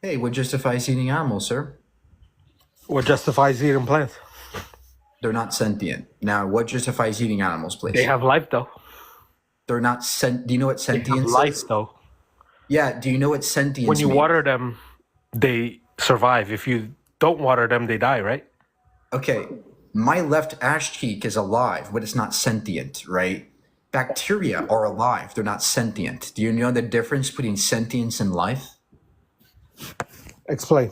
Hey, what justifies eating animals, sir? What justifies eating plants? They're not sentient. Now, what justifies eating animals, They please? have life, though. They're not sent. Do you know what They have sentience life, is? though. Yeah. Do you know what When sentience you means? water them, they survive. If you don't water them, they die, right? Okay, my left ash cheek is alive, but it's not sentient, right? Bacteria are alive. They're not sentient. Do you know the difference between sentience and life? Explain.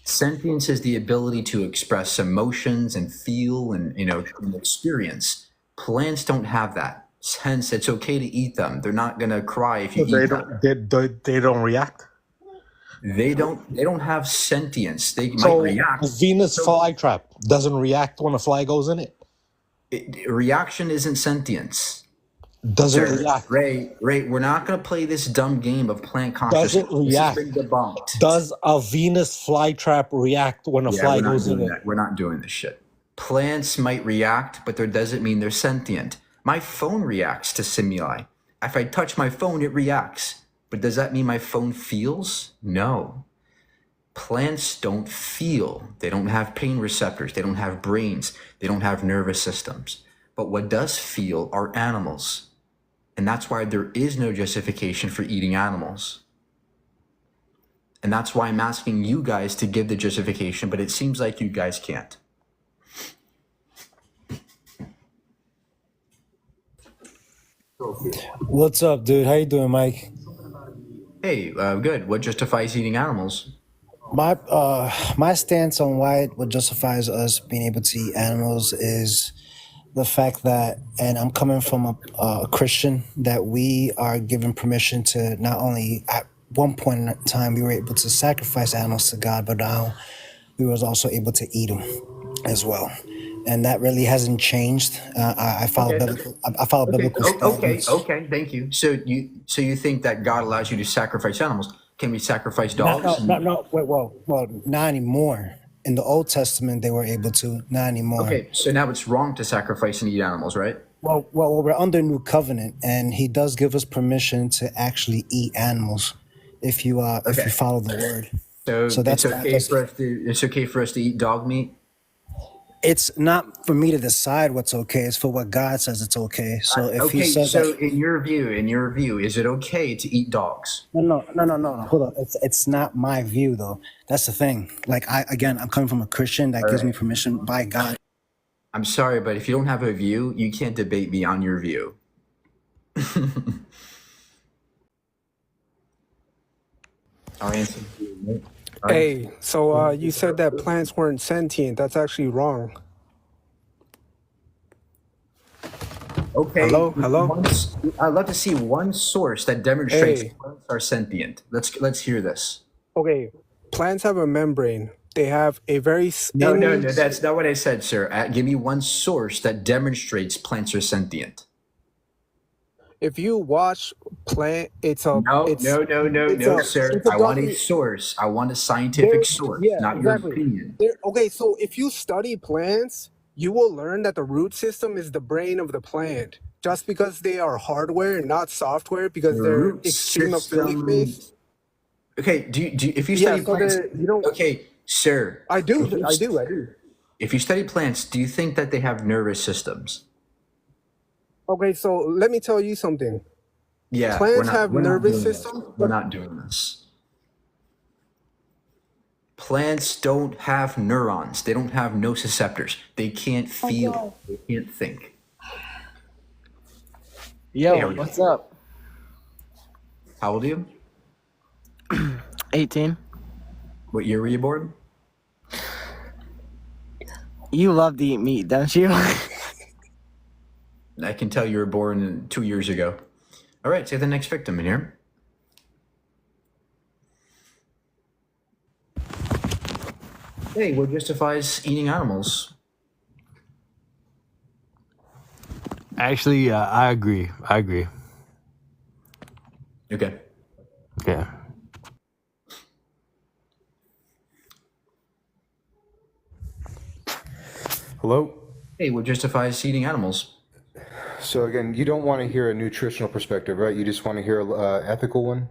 Sentience is the ability to express emotions and feel and experience. Plants don't have that. Hence, it's okay to eat them. They're not gonna cry if you So they eat them. don't. They don't react. They don't have sentience. They might So react. the Venus flytrap doesn't react when a fly goes in it. Reaction isn't sentience. Doesn't Sir, react. Ray, we're not gonna play this dumb game of plant consciousness. Doesn't This has react. been debunked. Does a Venus flytrap react when a Yeah, fly we're not goes in doing it? that. We're not doing this shit. Plants might react, but that doesn't mean they're sentient. My phone reacts to stimuli. If I touch my phone, it reacts. But does that mean my phone feels? No. Plants don't feel. They don't have pain receptors. They don't have brains. They don't have nervous systems. But what does feel are animals. And that's why there is no justification for eating animals. And that's why I'm asking you guys to give the justification, but it seems like you guys can't. What's up, dude? How you doing, Mike? Hey, good. What justifies eating animals? My stance on what justifies us being able to eat animals is the fact that, and I'm coming from a Christian, that we are given permission to not only at one point in time we were able to sacrifice animals to God, but now we was also able to eat them as well. And that really hasn't changed. I follow Okay. biblical. I follow Okay. biblical Okay. standards. Okay. Thank you. So you think that God allows you to sacrifice animals? Can we sacrifice No, dogs? no. Wait, well, not anymore. In the Old Testament, they were able to. Not anymore. Okay. So now it's wrong to sacrifice and eat animals, right? Well, we're under new covenant, and He does give us permission to actually eat animals, if you Okay. follow the word. So that's it's why okay for us to eat dog meat. It's not for me to decide what's okay. It's for what God says it's okay. So if He Okay. says So that, in your view, is it okay to eat dogs? no. Hold on. It's not my view though. That's the thing. Like I'm coming from a Christian that gives me permission by God. I'm sorry, but if you don't have a view, you can't debate me on your view. I'll answer. Hey, so you said that plants weren't sentient. That's actually wrong. Okay. Hello? I'd love to see one source that demonstrates Hey. plants are sentient. Let's hear this. Okay, plants have a membrane. They have a very No, that's not what I said, sir. Give me one source that demonstrates plants are sentient. If you watch plant, No, sir. I want a source. I want a scientific source, not your opinion. Okay, so if you study plants, you will learn that the root system is the brain of the plant. Just because they are hardware and not software, because they're Root extremophilic based. system. Okay. Do if you Yeah, study so plants? you don't. Okay, sir. I do. If you study plants, do you think that they have nervous systems? Okay, so let me tell you something. Yeah, Plants have we're not nervous doing this. systems. We're not doing this. Plants don't have neurons. They don't have nociceptors. They can't feel. They can't think. Yo, There we go. what's up? How old are you? 18. What year were you born? You love to eat meat, don't you? I can tell you were born 2 years ago. All right, say the next victim in here. Hey, what justifies eating animals? Actually, I agree. Okay. Yeah. Hello? Hey, what justifies eating animals? So again, you don't want to hear a nutritional perspective, right? You just want to hear an ethical one?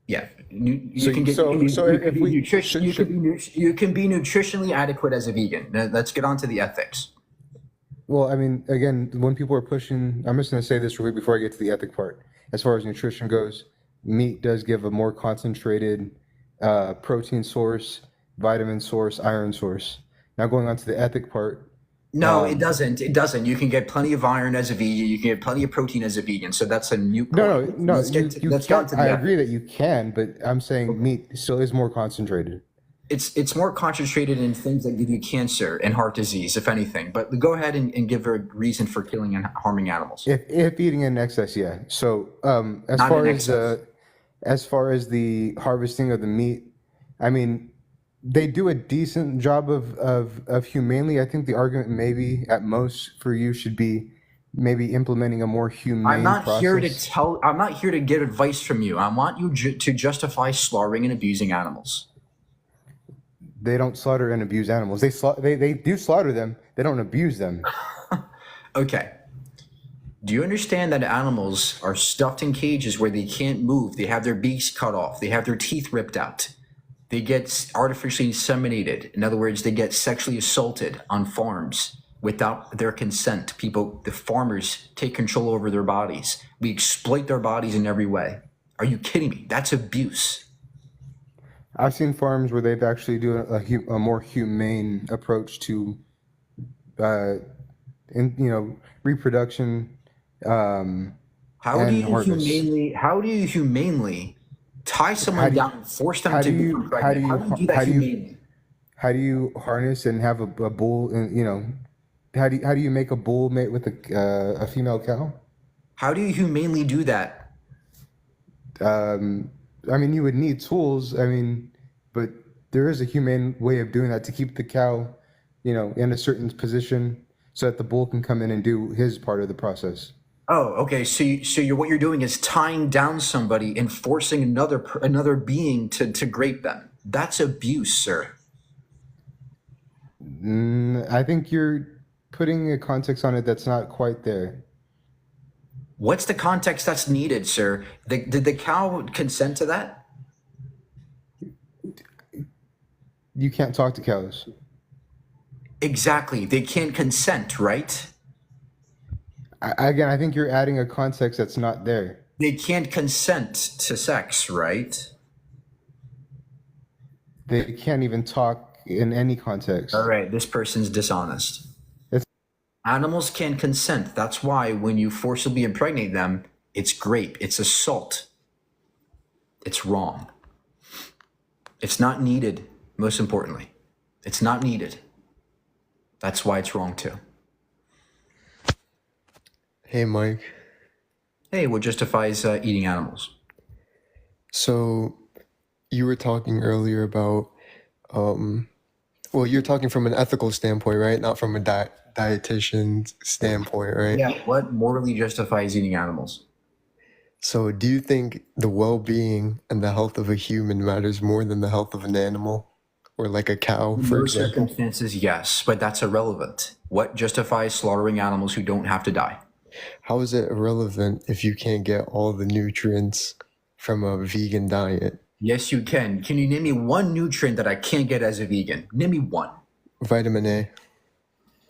Yeah, you So can get so so you can if be we nutrition you can be nutritionally adequate as a vegan. Now, let's get on to the ethics. well, I mean, again, when people are pushing, I'm just going to say this real quick before I get to the ethic part. As far as nutrition goes, meat does give a more concentrated protein source, vitamin source, iron source. Now going on to the ethic part, No, it doesn't. It doesn't. You can get plenty of iron as a vegan. You can get plenty of protein as a vegan. So that's a mute point. no, Let's get on to I the agree ethics. that you can, but I'm saying meat still is more concentrated. It's more concentrated in things that give you cancer and heart disease, if anything. But go ahead and give a reason for killing and harming animals. If eating in excess, yeah. So Not in excess. as far as the harvesting of the meat, I mean, they do a decent job of humanely. I think the argument maybe at most for you should be maybe implementing a more humane process. I'm not here to get advice from you. I want you to justify slaughtering and abusing animals. They don't slaughter and abuse animals. They do slaughter them. They don't abuse them. Okay. Do you understand that animals are stuffed in cages where they can't move? They have their beaks cut off. They have their teeth ripped out. They get artificially inseminated. In other words, they get sexually assaulted on farms without their consent. The farmers take control over their bodies. We exploit their bodies in every way. Are you kidding me? That's abuse. I've seen farms where they've actually do a more humane approach to, reproduction. How do you humanely tie someone down and force them to be pregnant? How do you do that humanely? How do you harness and have a bull? And how do you make a bull mate with a female cow? How do you humanely do that? I mean, you would need tools. I mean, but there is a humane way of doing that to keep the cow, in a certain position so that the bull can come in and do his part of the process. Oh, okay. So what you're doing is tying down somebody and forcing another being to grape them. That's abuse, sir. I think you're putting a context on it that's not quite there. What's the context that's needed, sir? Did the cow consent to that? You can't talk to cows. Exactly. They can't consent, right? I think you're adding a context that's not there. They can't consent to sex, right? They can't even talk in any context. All right, this person's dishonest. Animals can't consent. That's why when you forcibly impregnate them, it's rape, it's assault. It's wrong. It's not needed, most importantly. It's not needed. That's why it's wrong too. Hey, Mike. Hey, what justifies eating animals? So you were talking earlier about, you're talking from an ethical standpoint, right? Not from a dietitian standpoint, right? Yeah, what morally justifies eating animals? So do you think the well-being and the health of a human matters more than the health of an animal? Or like a cow, In for most example? circumstances, yes, but that's irrelevant. What justifies slaughtering animals who don't have to die? How is it irrelevant if you can't get all the nutrients from a vegan diet? Yes, you can. Can you name me one nutrient that I can't get as a vegan? Name me one. Vitamin A.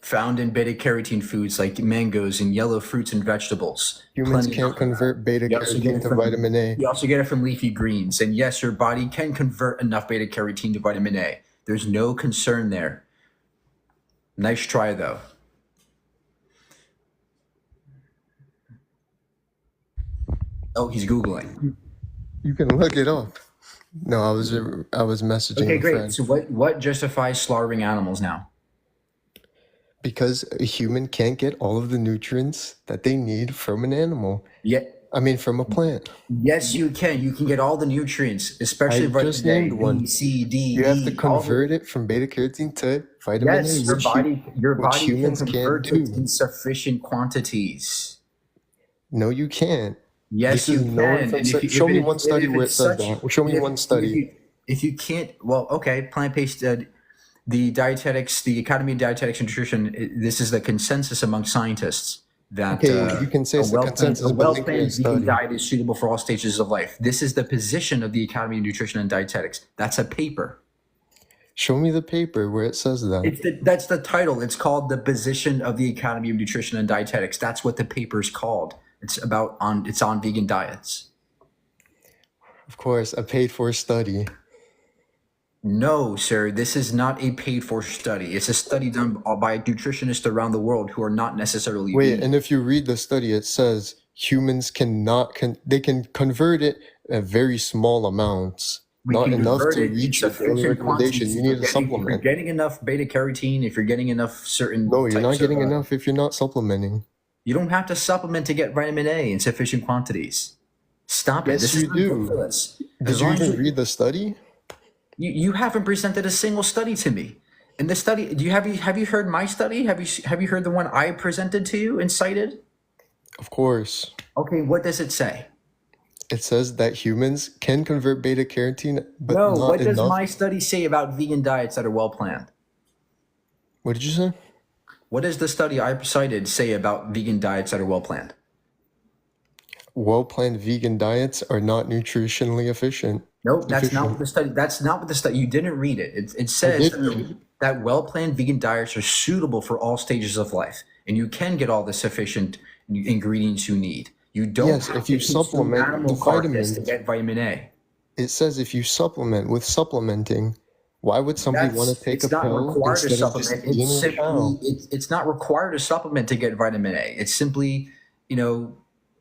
Found in beta-carotene foods like mangoes and yellow fruits and vegetables. Humans Plenty can't of- convert beta You also get carotene it to from- vitamin A. You also get it from leafy greens. And yes, your body can convert enough beta-carotene to vitamin A. There's no concern there. Nice try, though. Oh, he's Googling. You can look it up. No, I was messaging Okay, a great. friend. So what justifies slaughtering animals now? Because a human can't get all of the nutrients that they need from an animal. From a plant. Yes, you can. You can get all the nutrients, especially I just vitamin named A, one. B, C, D, You have to E, all the- convert it from beta carotene to vitamin Yes, A, your which body can humans can't convert it do. in sufficient quantities. No, you can't. Yes, This you is known can. from And stu- show me one study if where it it's says such- that. Show me one study. If you can't, well, okay, plant-based, the dietetics, the Academy of Dietetics and Nutrition, this is the consensus among scientists that Okay, you can say it's the consensus, a but link me a well-planned vegan study. diet is suitable for all stages of life. This is the position of the Academy of Nutrition and Dietetics. That's a paper. Show me the paper where it says that. That's the title. It's called The Position of the Academy of Nutrition and Dietetics. That's what the paper is called. It's on vegan diets. Of course, a paid-for study. No, sir, this is not a paid-for study. It's a study done by nutritionists around the world who are not necessarily Wait, vegan. and if you read the study, it says humans they can convert it at very small amounts. We Not can enough convert to it in reach your daily sufficient recommendation. quantities. You If need you're a If you're supplement. getting enough beta carotene, if you're getting enough certain No, you're not types getting of, enough if you're not supplementing. you don't have to supplement to get vitamin A in sufficient quantities. Stop it. Yes, This you is do. ridiculous. Did As you long as even read the study? you haven't presented a single study to me. And the study, have you heard my study? Have you heard the one I presented to you and cited? Of course. Okay, what does it say? It says that humans can convert beta carotene, but No, not what does enough. my study say about vegan diets that are well planned? What did you say? What does the study I cited say about vegan diets that are well planned? Well-planned vegan diets are not nutritionally efficient. Nope, that's not what Efficient. the study. That's not what the study. You didn't read it. It says that well-planned vegan diets are suitable for all stages of life, and you can get all the sufficient ingredients you need. You don't Yes, have if to you consume supplement animal the carcass vitamins. to get vitamin A. It says if you supplement with supplementing, why would somebody want to take a It's not pill required to instead of just supplement. eating a cow? It's not required to supplement to get vitamin A. It's simply,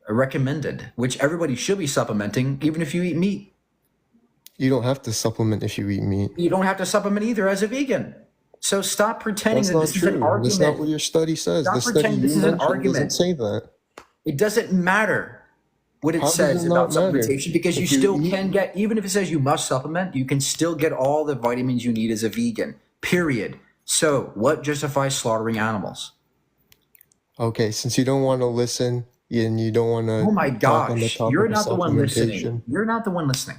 recommended, which everybody should be supplementing, even if you eat meat. You don't have to supplement if you eat meat. You don't have to supplement either as a vegan. So stop pretending That's that not this is an true. argument. That's not what your study says. Stop The study pretending this you is an mentioned argument. doesn't say that. It doesn't matter what it How does says it about not matter? supplementation, because you If you still eat- can get, even if it says you must supplement, you can still get all the vitamins you need as a vegan, period. So what justifies slaughtering animals? Okay, since you don't want to listen and you don't want to Oh my talk on the gosh, topic you're of not the one listening. supplementation. You're not the one listening.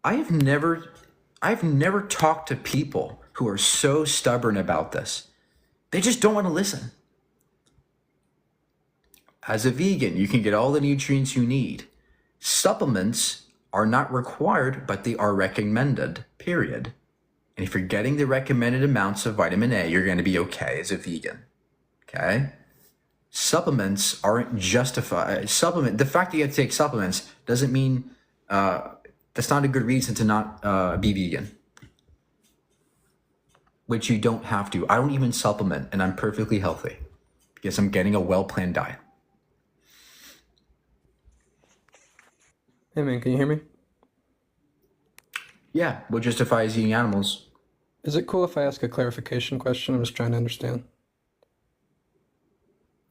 I've never talked to people who are so stubborn about this. They just don't want to listen. As a vegan, you can get all the nutrients you need. Supplements are not required, but they are recommended, period. And if you're getting the recommended amounts of vitamin A, you're going to be okay as a vegan. Okay? Supplements aren't justified. The fact that you have to take supplements doesn't mean that's not a good reason to not be vegan. Which you don't have to. I don't even supplement, and I'm perfectly healthy because I'm getting a well-planned diet. Hey man, can you hear me? Yeah, what justifies eating animals? Is it cool if I ask a clarification question? I'm just trying to understand.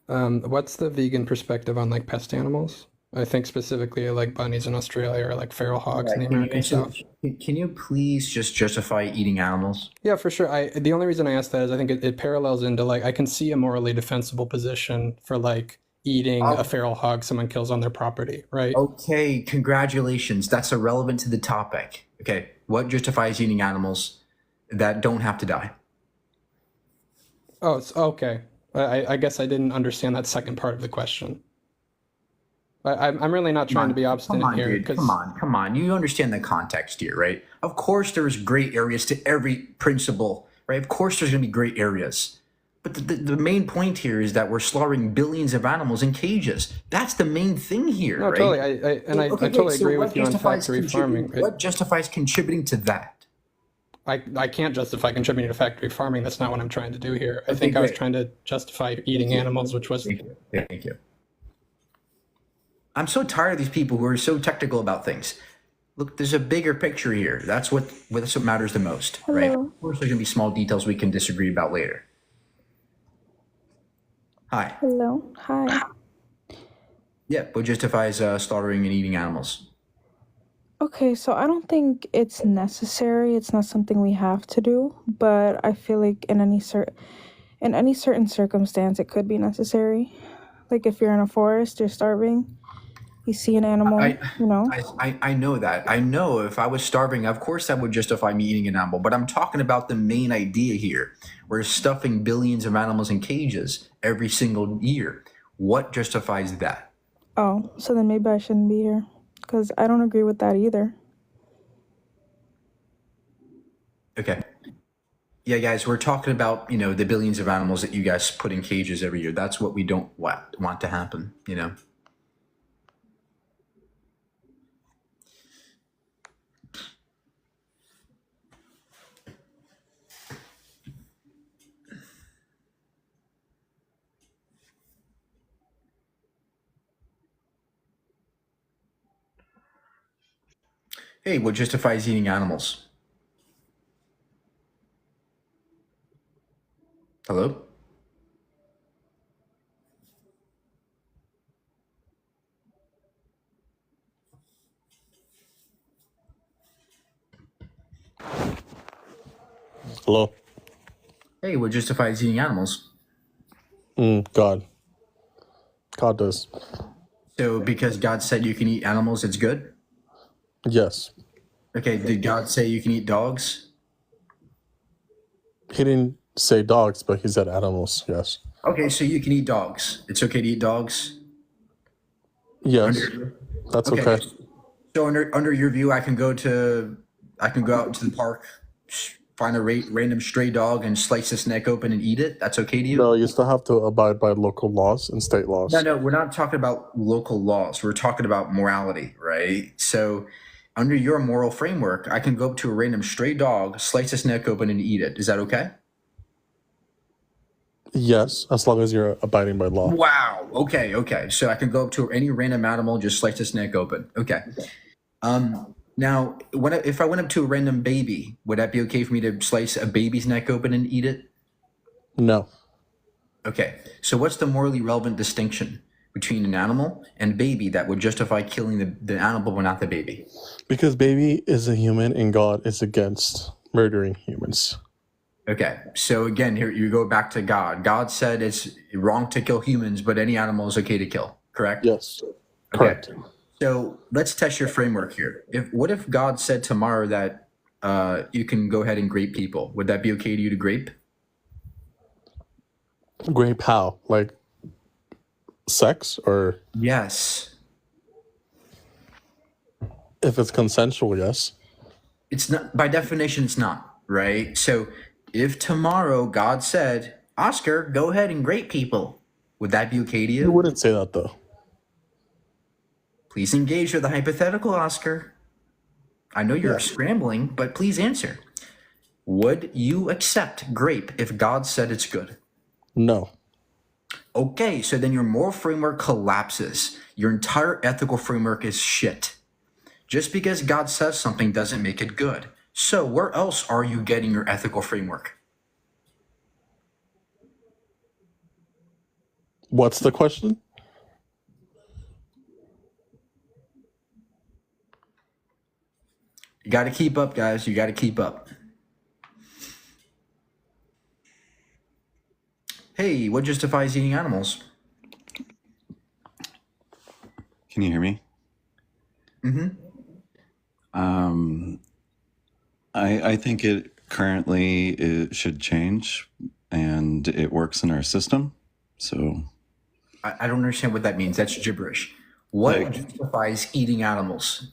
What's the vegan perspective on like pest animals? I think specifically like bunnies in Australia or like feral hogs in the American South. Can you please just justify eating animals? Yeah, for sure. The only reason I ask that is I think it parallels into like I can see a morally defensible position for like eating a feral hog someone kills on their property, right? Okay, congratulations. That's irrelevant to the topic. Okay, what justifies eating animals that don't have to die? Oh, it's okay. I guess I didn't understand that second part of the question. I'm really not trying to be obstinate here. Dude, come on. You understand the context here, right? Of course there's gray areas to every principle, right? Of course there's going to be gray areas. But the main point here is that we're slaughtering billions of animals in cages. That's the main thing here, No, right? totally. I totally agree with you on factory farming. What justifies contributing to that? I can't justify contributing to factory farming. That's not what I'm trying to do here. I Okay, think I was great. trying to justify eating animals, which was... Thank you. I'm so tired of these people who are so technical about things. Look, there's a bigger picture here. That's what matters the most, right? Hello. Of course, there's gonna be small details we can disagree about later. Hi. Hello. Hi. Yeah, what justifies slaughtering and eating animals? Okay, so I don't think it's necessary. It's not something we have to do, but I feel like in any certain circumstance, it could be necessary. Like if you're in a forest, you're starving, You see an animal, you know. I know that. I know if I was starving, of course that would justify me eating an animal. But I'm talking about the main idea here. We're stuffing billions of animals in cages every single year. What justifies that? Oh, so then maybe I shouldn't be here, because I don't agree with that either. Okay. Yeah, guys, we're talking about, the billions of animals that you guys put in cages every year. That's what we don't want to happen, Hey, what justifies eating animals? Hello? Hello? Hey, what justifies eating animals? God. God does. So because God said you can eat animals, it's good? Yes. Okay, did God say you can eat dogs? He didn't say dogs, but he said animals, yes. Okay, so you can eat dogs. It's okay to eat dogs? Yes. That's okay. So under your view, I can go out to the park, find a random stray dog and slice its neck open and eat it? That's okay to you? No, you still have to abide by local laws and state laws. No, we're not talking about local laws. We're talking about morality, right? So under your moral framework, I can go up to a random stray dog, slice its neck open and eat it. Is that okay? Yes, as long as you're abiding by law. Wow. Okay. So I can go up to any random animal, just slice its neck open. Okay. Now, if I went up to a random baby, would that be okay for me to slice a baby's neck open and eat it? No. Okay. So what's the morally relevant distinction between an animal and baby that would justify killing the animal but not the baby? Because baby is a human and God is against murdering humans. Okay. So again, here you go back to God. God said it's wrong to kill humans, but any animal is okay to kill, correct? Yes. Okay. Correct. So let's test your framework here. What if God said tomorrow that you can go ahead and grape people? Would that be okay to you to grape? Grape how? Like sex or? Yes. If it's consensual, yes. It's not, by definition, it's not, right? So if tomorrow God said, Oscar, go ahead and grape people, would that be okay to you? You wouldn't say that though. Please engage with the hypothetical, Oscar. I know you're scrambling, but please answer. Would you accept grape if God said it's good? No. Okay, so then your moral framework collapses. Your entire ethical framework is shit. Just because God says something doesn't make it good. So where else are you getting your ethical framework? What's the question? You got to keep up, guys. You got to keep up. Hey, what justifies eating animals? Can you hear me? Mm-hmm. I think it currently should change, and it works in our system. So I don't understand what that means. That's gibberish. What justifies eating animals?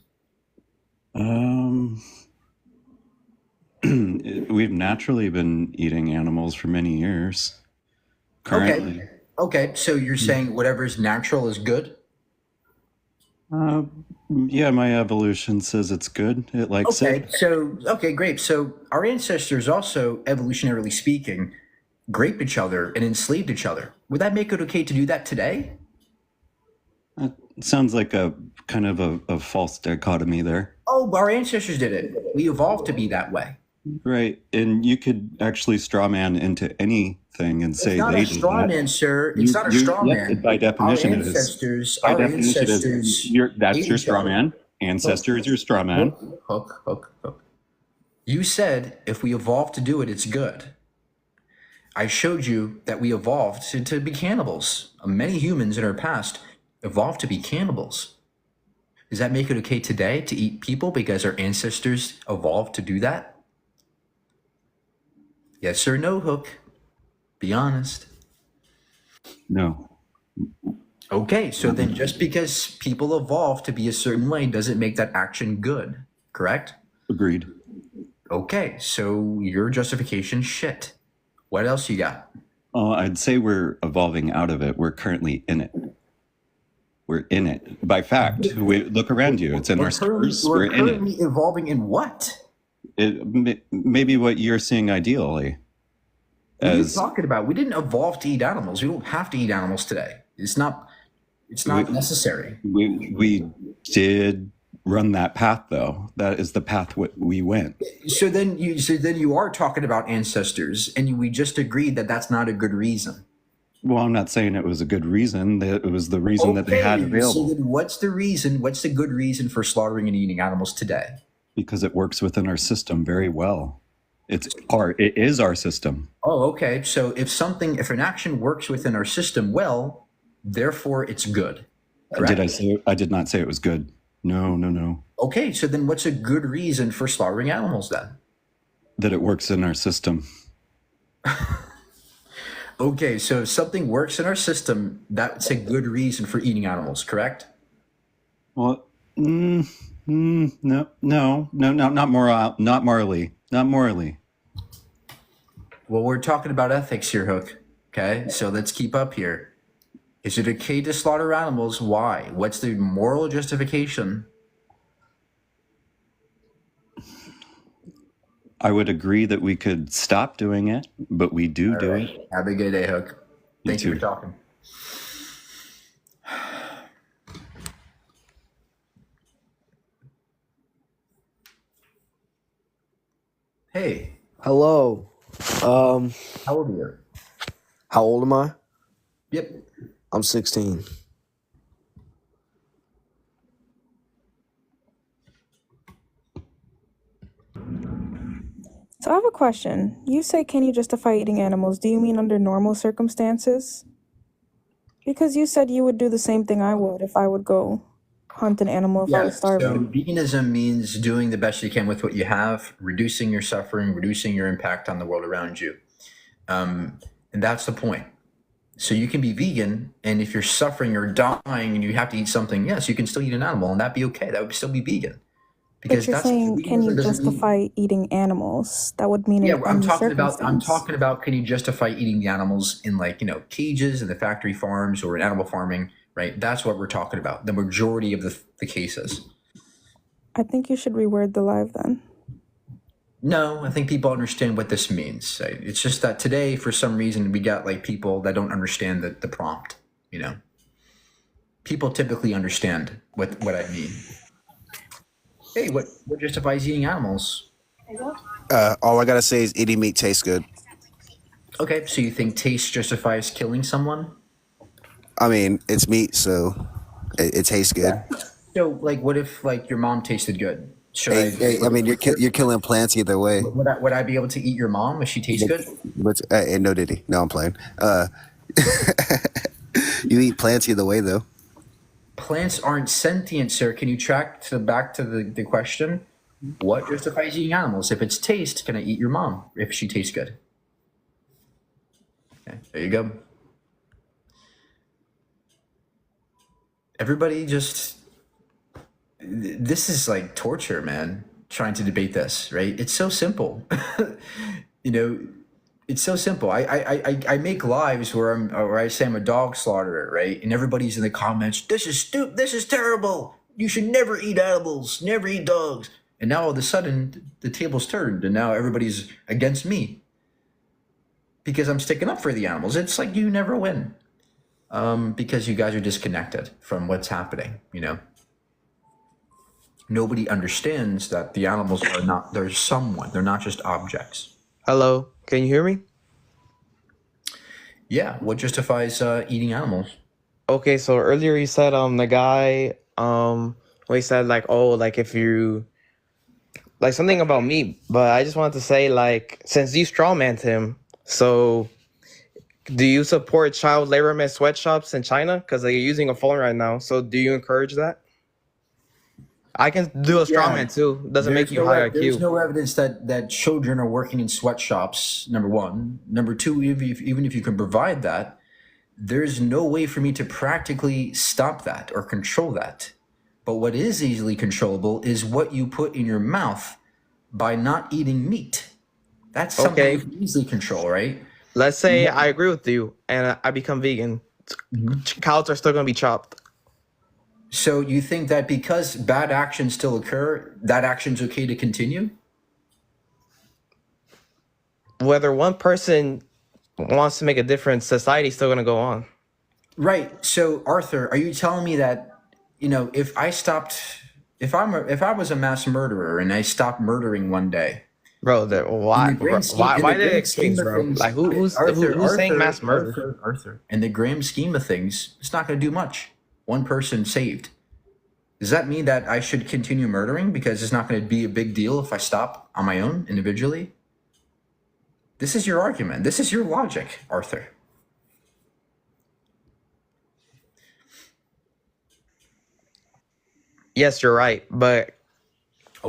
We've naturally been eating animals for many years. Currently. Okay. So you're saying whatever is natural is good? Yeah, my evolution says it's good. It likes it. Okay, great. So our ancestors also, evolutionarily speaking, raped each other and enslaved each other. Would that make it okay to do that today? It sounds like a kind of a false dichotomy there. Oh, our ancestors did it. We evolved to be that way. Right. And you could actually straw man into anything and say they did that. It's not a straw man, sir. It's not a straw man. By definition, it is. By definition, it is. That's your straw man. Ancestor is your straw man. Hook. You said if we evolved to do it, it's good. I showed you that we evolved to be cannibals. Many humans in our past evolved to be cannibals. Does that make it okay today to eat people because our ancestors evolved to do that? Yes or no, Hook? Be honest. No. Okay, so then just because people evolve to be a certain way doesn't make that action good, correct? Agreed. Okay, so your justification shit. What else you got? Oh, I'd say we're evolving out of it. We're currently in it. We're in it. By fact, look around you. It's in our stores. We're in it. Currently evolving in what? Maybe what you're seeing ideally. What are you talking about? We didn't evolve to eat animals. We don't have to eat animals today. It's not necessary. We did run that path, though. That is the path we went. So then you are talking about ancestors, and we just agreed that that's not a good reason. Well, I'm not saying it was a good reason. That it was the reason that they had available. So then what's the reason? What's the good reason for slaughtering and eating animals today? Because it works within our system very well. It is our system. Oh, okay. So if an action works within our system well, therefore it's good. Correct? I did not say it was good. No. Okay, so then what's a good reason for slaughtering animals then? That it works in our system. Okay, so if something works in our system, that's a good reason for eating animals, correct? Well, no, not morally. Well, we're talking about ethics here, Hook. Okay, so let's keep up here. Is it okay to slaughter animals? Why? What's the moral justification? I would agree that we could stop doing it, but we do it. Have a good day, Hook. Thank you for talking. Hey. Hello. How old are you? How old am I? Yep. I'm 16. So I have a question. You say, can you justify eating animals? Do you mean under normal circumstances? Because you said you would do the same thing I would if I would go hunt an animal if I was starving. So veganism means doing the best you can with what you have, reducing your suffering, reducing your impact on the world around you. And that's the point. So you can be vegan, and if you're suffering or dying and you have to eat something, yes, you can still eat an animal, and that'd be okay. That would still be vegan. Because you're saying, can you justify eating animals? That would mean I'm talking about can you justify eating the animals in cages in the factory farms or in animal farming, right? That's what we're talking about. The majority of the cases. I think you should reword the live then. No, I think people understand what this means. It's just that today, for some reason, we got people that don't understand the prompt. People typically understand what I mean. Hey, what justifies eating animals? All I gotta say is eating meat tastes good. Okay, so you think taste justifies killing someone? I mean, it's meat, so it tastes good. Yeah. So, what if your mom tasted good? I mean, you're killing plants either way. Would I be able to eat your mom if she tastes good? But no, Diddy. No, I'm playing. You eat plants either way, though. Plants aren't sentient, sir. Can you track back to the question? What justifies eating animals? If it's taste, can I eat your mom if she tastes good? Okay, there you go. Everybody this is like torture, man, trying to debate this, right? It's so simple. It's so simple. I make lives where I say I'm a dog slaughterer, right? And everybody's in the comments, this is stupid, this is terrible. You should never eat animals, never eat dogs. And now all of a sudden the table's turned and now everybody's against me because I'm sticking up for the animals. It's like you never win because you guys are disconnected from what's happening, Nobody understands that the animals they're someone, they're not just objects. Hello, can you hear me? Yeah, what justifies eating animals? Okay, so earlier you said the guy he said if you something about meat, but I just wanted to say since you strawmanned him, so do you support child labor in sweatshops in China? Because you're using a phone right now, so do you encourage that? I can do a straw man too. Doesn't make you high There's IQ. no evidence that children are working in sweatshops, number one. Number two, even if you can provide that, there's no way for me to practically stop that or control that. But what is easily controllable is what you put in your mouth by not eating meat. That's something Okay. you can easily control, right? Let's say I agree with you and I become vegan. Cows are still gonna be chopped. So you think that because bad actions still occur, that action's okay to continue? Whether one person wants to make a difference, society's still gonna go on. Right. So Arthur, are you telling me that, if I was a mass murderer and I stopped murdering one day, Bro, why did it extremes, bro? Like who's saying mass murder? Arthur, in the grand scheme of things, it's not going to do much. One person saved. Does that mean that I should continue murdering because it's not going to be a big deal if I stop on my own individually? This is your argument. This is your logic, Arthur. Yes, you're right, but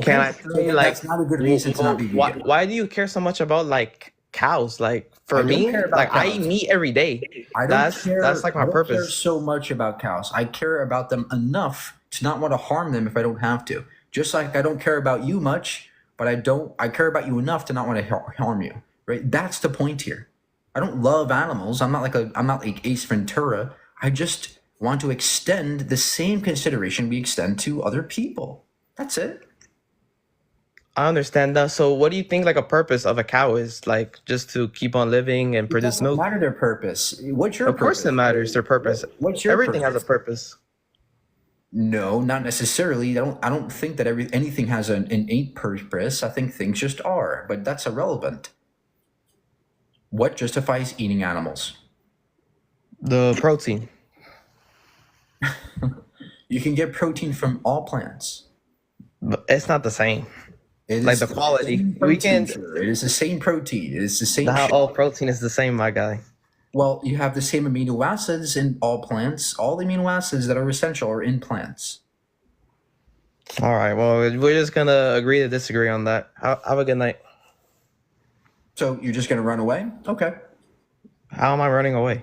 can I say like that's not a good reason to not be vegan? why do you care so much about like cows? Like for I don't me, care about like I cows. eat meat every day. I don't That's care. like my I don't care purpose. so much about cows. I care about them enough to not want to harm them if I don't have to. Just like I don't care about you much, but I care about you enough to not want to harm you. Right? That's the point here. I don't love animals. I'm not like Ace Ventura. I just want to extend the same consideration we extend to other people. That's it. I understand that. So what do you think like a purpose of a cow is? Like just to keep on living and It produce doesn't milk? matter their purpose. What's your Of course purpose? it matters, their purpose. What's your Everything has a purpose? purpose. No, not necessarily. I don't think that anything has an innate purpose. I think things just are, but that's irrelevant. What justifies eating animals? The protein. You can get protein from all plants. But it's not the same. It Like is the the quality. same We protein, can sir. It is the same protein. It is the same not shit. all protein is the same, my guy. Well, you have the same amino acids in all plants. All the amino acids that are essential are in plants. All right. Well, we're just gonna agree to disagree on that. Have a good night. So you're just going to run away? Okay. How am I running away?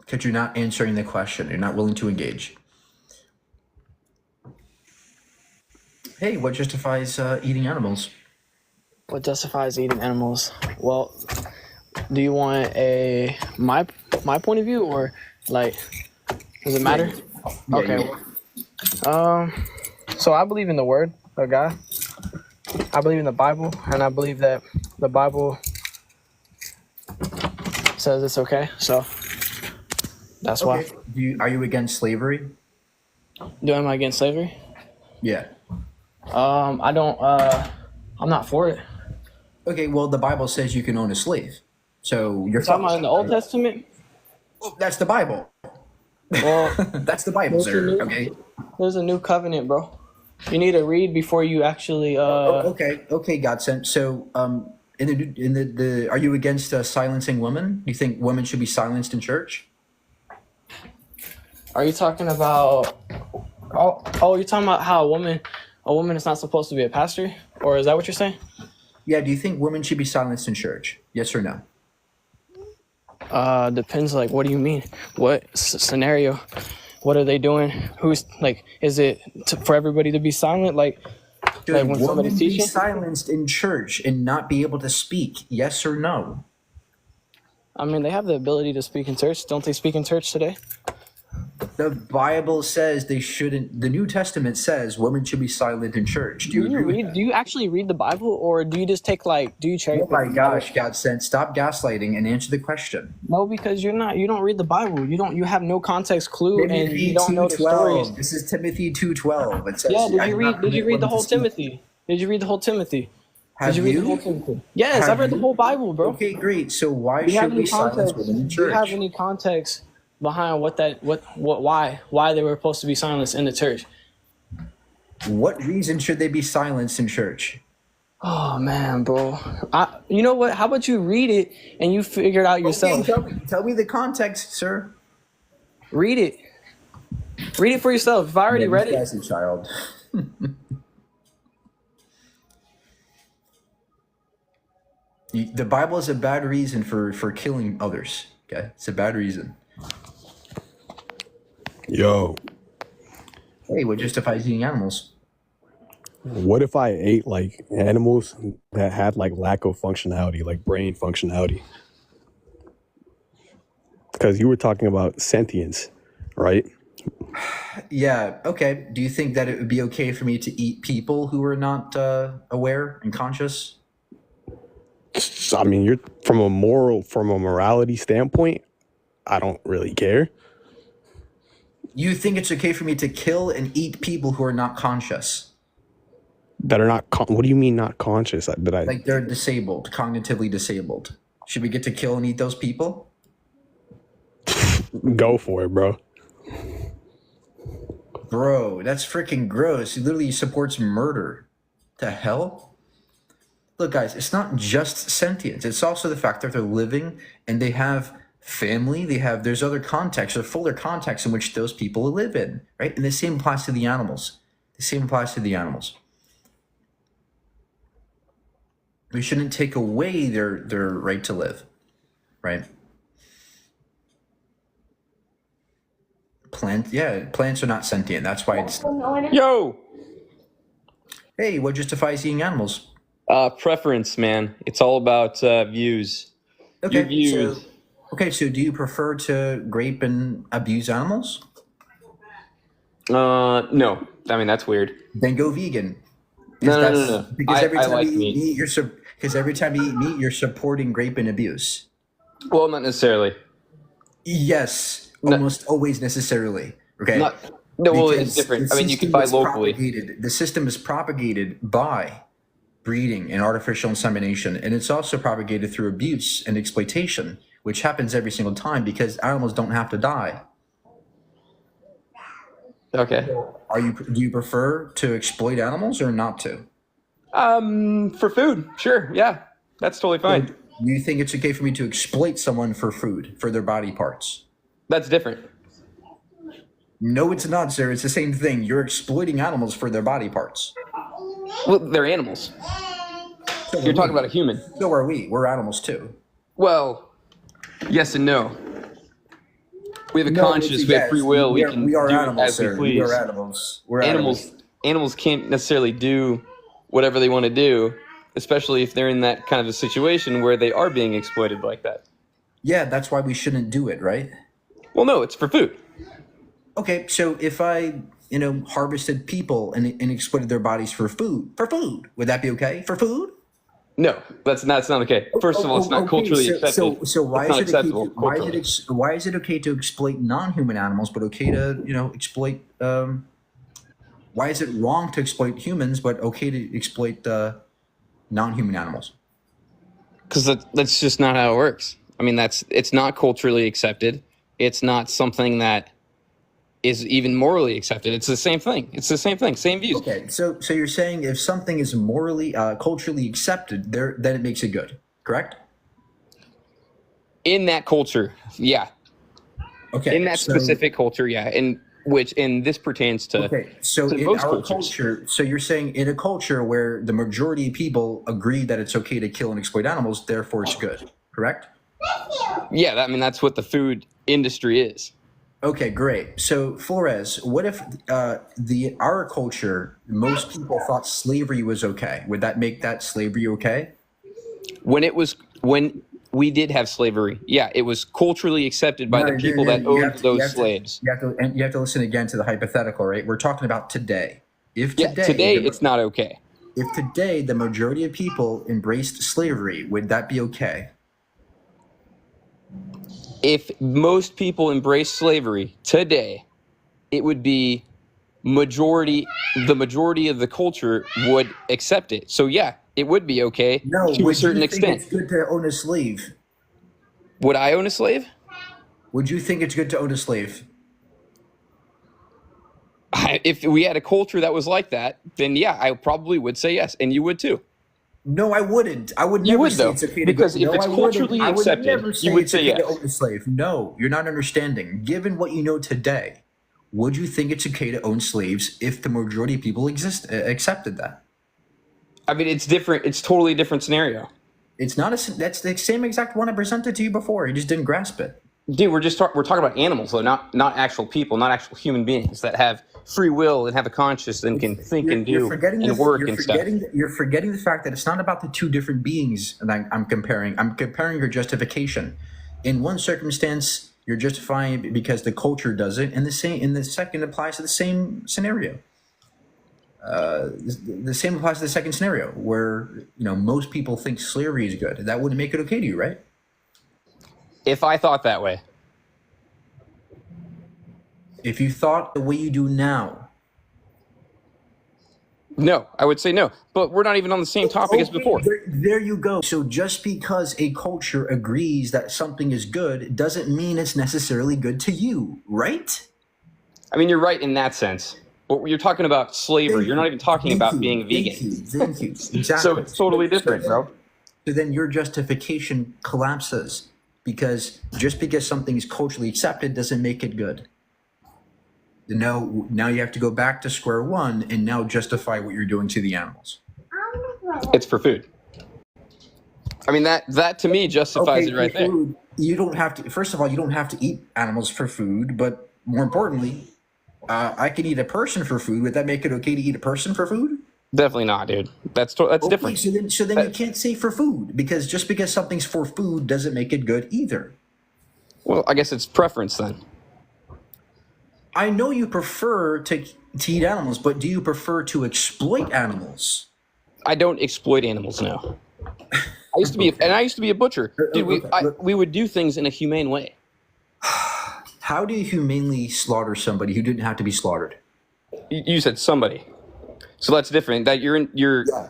Because you're not answering the question. You're not willing to engage. Hey, what justifies eating animals? What justifies eating animals? Well, do you want my point of view or like does it matter? Yeah, Okay. So I believe in the word of God. I believe in the Bible, and I believe that the Bible says it's okay. So that's why. Are you against slavery? Am I against slavery? Yeah. I don't. I'm not for it. Okay, well, the Bible says you can own a slave. So you're talking about in the Old Testament? Oh, that's the Bible. Well, that's the Bible, sir. Okay. There's a new covenant, bro. You need to read before you actually. Okay, Godsent. So, in the are you against silencing women? You think women should be silenced in church? Are you talking about? Oh, you're talking about how a woman is not supposed to be a pastor, or is that what you're saying? Yeah. Do you think women should be silenced in church? Yes or no? Depends. Like, what do you mean? What scenario? What are they doing? Who's like? Is it for everybody to be silent? Like when Should somebody's women be teaching? silenced in church and not be able to speak? Yes or no? I mean, they have the ability to speak in church. Don't they speak in church today? The Bible says they shouldn't. The New Testament says women should be silent in church. Do you agree with that? Do you actually read the Bible, or do you just take do you cherry Oh pick? my the gosh, Bible? Godsent, stop gaslighting and answer the question. No, because you don't read the Bible. You have no context clue, and Timothy you don't know the stories. 2:12. This is Timothy 2:12. It says. Yeah, did "I you do read? not Did you permit read the women whole to speak." Timothy? Did you read the whole Timothy? Have Did you read the you? whole Timothy? Yes, Have I read the you? whole Bible, bro. Okay, great. So why Do you have should any we silence context? women in Do you have church? any context behind why they were supposed to be silenced in the church? What reason should they be silenced in church? Oh man, bro. You know what? How about you read it and you figure it out yourself? Okay, tell me the context, sir. Read it. Read it for yourself. If I already read This it, guy's a child. The Bible is a bad reason for killing others. Okay, it's a bad reason. Yo, Hey, what justifies eating animals? what if I ate like animals that had like lack of functionality, like brain functionality? Because you were talking about sentience, right? Yeah. Okay. Do you think that it would be okay for me to eat people who are not aware and conscious? I mean, you're from a morality standpoint, I don't really care. You think it's okay for me to kill and eat people who are not conscious? That are not. What do you mean not conscious? Like they're disabled, cognitively disabled. Should we get to kill and eat those people? Go for it, bro. Bro, that's freaking gross. He literally supports murder. The hell? Look, guys, it's not just sentience. It's also the fact that they're living and they have family. There's other contexts or fuller contexts in which those people live in, right? And the same applies to the animals. The same applies to the animals. We shouldn't take away their right to live, right? Plants are not sentient. That's why it's. Yo! Hey, what justifies eating animals? Preference, man. It's all about views. Your views. So do you prefer to grape and abuse animals? No. I mean, that's weird. Then go vegan. No. Because every I time like you eat meat. meat, because every time you eat meat, you're supporting rape and abuse. Well, not necessarily. Yes, almost always necessarily. Okay. Well, it's different. I mean, you can buy locally. The system is propagated by breeding and artificial insemination, and it's also propagated through abuse and exploitation, which happens every single time because animals don't have to die. Okay. Do you prefer to exploit animals or not to? For food, sure. Yeah, that's totally fine. Do you think it's okay for me to exploit someone for food, for their body parts? That's different. No, it's not, sir. It's the same thing. You're exploiting animals for their body parts. Well, they're animals. You're talking about a human. So are we. We're animals too. Well, yes and no. We have a conscience. We have free will. We can are do animals, as we sir. please. We are animals. We're Animals can't necessarily do whatever they want to do, especially if they're in that kind of a situation where they are being exploited like that. Yeah, that's why we shouldn't do it, right? Well, no, it's for food. Okay, so if I, harvested people and exploited their bodies for food, would that be okay? For food? No, that's not okay. First of all, it's not culturally accepted. So why it's not is it okay? acceptable culturally. Why is it okay to exploit non-human animals, but okay to exploit? Why is it wrong to exploit humans, but okay to exploit non-human animals? Because that's just not how it works. I mean, it's not culturally accepted. It's not something that is even morally accepted. It's the same thing. Same views. Okay, so you're saying if something is morally, culturally accepted, then it makes it good, correct? In that culture, yeah. Okay. In that specific culture, yeah. And this pertains to. Okay, so to in most our cultures. culture, so you're saying in a culture where the majority of people agree that it's okay to kill and exploit animals, therefore it's good, correct? Yeah, that's what the food industry is. Okay, great. So Flores, what if our culture, most people thought slavery was okay? Would that make that slavery okay? When we did have slavery, yeah, it was culturally accepted by the people that owned those slaves. You have to listen again to the hypothetical, right? We're talking about today. If today, it's not okay. If today the majority of people embraced slavery, would that be okay? If most people embrace slavery today, it would be the majority of the culture would accept it. So yeah, it would be okay to a certain extent. It's good to own a slave? Would I own a slave? Would you think it's good to own a slave? If we had a culture that was like that, then yeah, I probably would say yes, and you would too. No, I wouldn't. I would never say it's okay to because if it's culturally accepted, you would say yes. To own a slave. No, you're not understanding. Given what you know today, would you think it's okay to own slaves if the majority of people accepted that? I mean, it's different. It's totally different scenario. It's not that's the same exact one I presented to you before. You just didn't grasp it. Dude, we're talking about animals, though, not actual people, not actual human beings that have free will and have a conscience and can think and do and work and stuff. You're forgetting the fact that it's not about the two different beings that I'm comparing. I'm comparing your justification. In one circumstance, you're justifying it because the culture does it, and the second applies to the same scenario. The same applies to the second scenario, where most people think slavery is good. That wouldn't make it okay to you, right? If I thought that way. If you thought the way you do now. No, I would say no. But we're not even on the same topic as before. There you go. So just because a culture agrees that something is good doesn't mean it's necessarily good to you, right? I mean, you're right in that sense. But you're talking about slavery. You're not even talking about being vegan. Thank you. Exactly. So it's totally different, bro. So then your justification collapses, because just because something is culturally accepted doesn't make it good. Now you have to go back to square one and now justify what you're doing to the animals. It's for food. I mean, that to me justifies it right there. You don't have to. First of all, you don't have to eat animals for food. But more importantly, I can eat a person for food. Would that make it okay to eat a person for food? Definitely not, dude. That's different. So then you can't say for food, because just because something's for food doesn't make it good either. Well, I guess it's preference then. I know you prefer to eat animals, but do you prefer to exploit animals? I don't exploit animals now. I used to be a butcher. Dude, we would do things in a humane way. How do you humanely slaughter somebody who didn't have to be slaughtered? You said somebody. So that's different. That you're Yeah.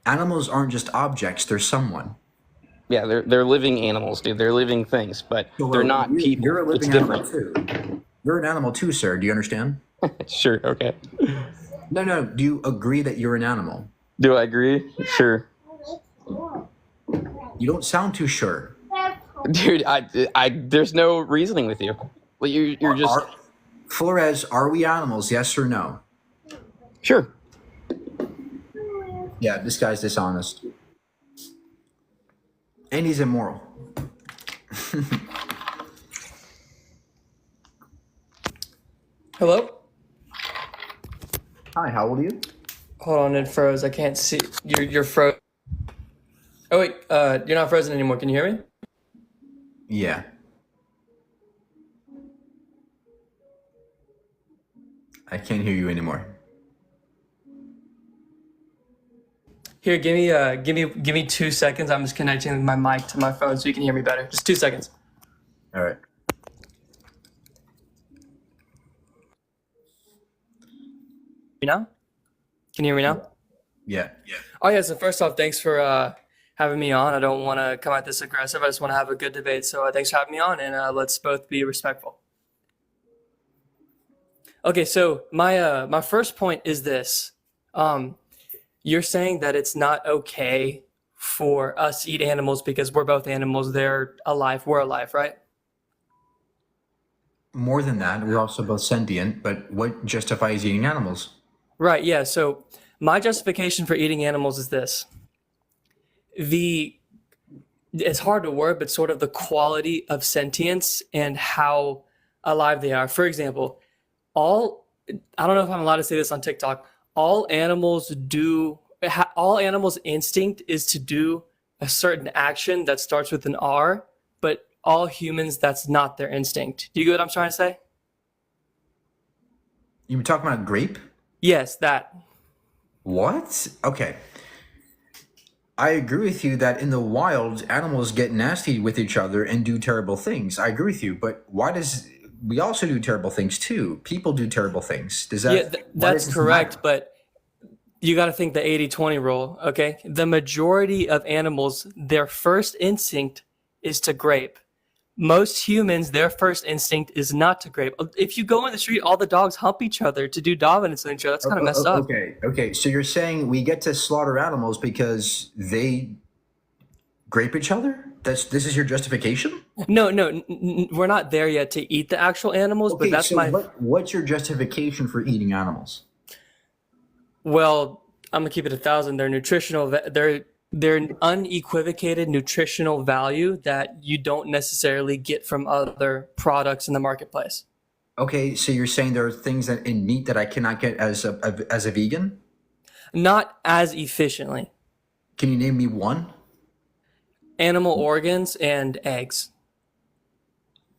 Animals aren't just objects, they're someone. Yeah, they're living animals, dude. They're living things, but they're not people. You're a living it's animal different. too. You're an animal too, sir. Do you understand? Sure, okay. No. Do you agree that you're an animal? Do I agree? Sure. You don't sound too sure. Dude, I there's no reasoning with you. Like you're just Flores, are we animals, yes or no? Sure. Yeah, this guy's dishonest. And he's immoral. Hello? Hi, how old are you? Hold on, it froze. I can't see. You're frozen. Oh wait, you're not frozen anymore. Can you hear me? Yeah. I can't hear you anymore. Here, give me 2 seconds. I'm just connecting my mic to my phone so you can hear me better. Just 2 seconds. All right. You now? Can you hear me now? Yeah. Oh yeah. So first off, thanks for having me on. I don't want to come at this aggressive. I just want to have a good debate. So thanks for having me on, and let's both be respectful. Okay. So my first point is this. You're saying that it's not okay for us to eat animals because we're both animals. They're alive. We're alive, right? More than that, we're also both sentient, but what justifies eating animals? Right. Yeah. So my justification for eating animals is this. It's hard to word, but sort of the quality of sentience and how alive they are. For example, I don't know if I'm allowed to say this on TikTok. All animals' instinct is to do a certain action that starts with an R, but all humans, that's not their instinct. Do you get what I'm trying to say? You were talking about grape? Yes, that. What? Okay. I agree with you that in the wild, animals get nasty with each other and do terrible things. I agree with you, but we also do terrible things too. People do terrible things. That's correct, but you got to think the 80-20 rule, okay? The majority of animals, their first instinct is to grape. Most humans, their first instinct is not to grape. If you go in the street, all the dogs hump each other to do dominance on each other. That's kind of messed up. Okay. So you're saying we get to slaughter animals because they grape each other? This is your justification? No, we're not there yet to eat the actual animals, but that's my. What's your justification for eating animals? Well, I'm gonna keep it 1,000. They're nutritional. They're an unequivocated nutritional value that you don't necessarily get from other products in the marketplace. Okay, so you're saying there are things that in meat that I cannot get as a vegan? Not as efficiently. Can you name me one? Animal organs and eggs.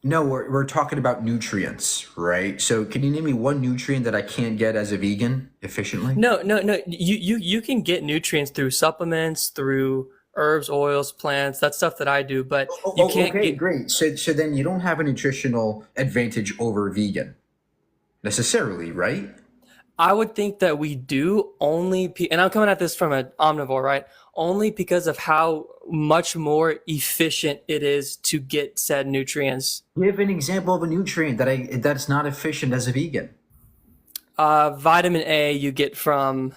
No, we're talking about nutrients, right? So can you name me one nutrient that I can't get as a vegan efficiently? No. You can get nutrients through supplements, through herbs, oils, plants. That's stuff that I do, but you can't okay, get. great. So then you don't have a nutritional advantage over vegan necessarily, right? I would think that we do and I'm coming at this from an omnivore, right? Only because of how much more efficient it is to get said nutrients. Give an example of a nutrient that's not efficient as a vegan. Vitamin A you get from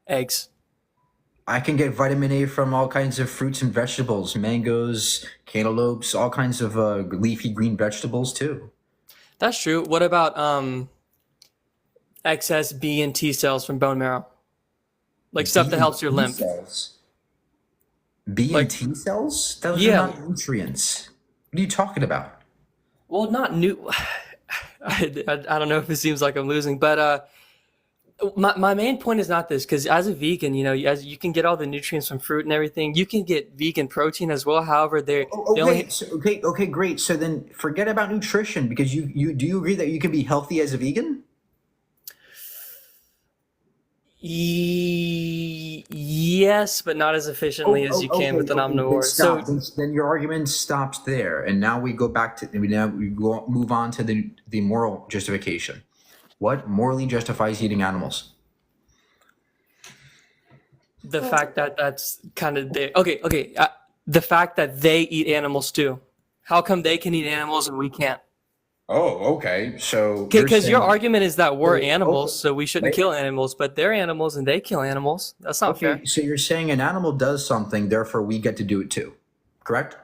eggs. I can get vitamin A from all kinds of fruits and vegetables, mangoes, cantaloupes, all kinds of leafy green vegetables too. That's true. What about excess B and T cells from bone marrow? Like stuff that helps your lymph. B and T cells? Those are not nutrients. What are you talking about? Well, not new. I don't know if it seems like I'm losing, but my main point is not this, because as a vegan, as you can get all the nutrients from fruit and everything, you can get vegan protein as well. However, okay, great. So then forget about nutrition, because do you agree that you can be healthy as a vegan? Yes, but not as efficiently as you can with an omnivore. Then your argument stops there, and now we go back to move on to the moral justification. What morally justifies eating animals? The fact that that's kind of there. Okay. The fact that they eat animals too. How come they can eat animals and we can't? Oh, okay. So because your argument is that we're animals, so we shouldn't kill animals, but they're animals and they kill animals. That's not fair. So you're saying an animal does something, therefore we get to do it too, correct?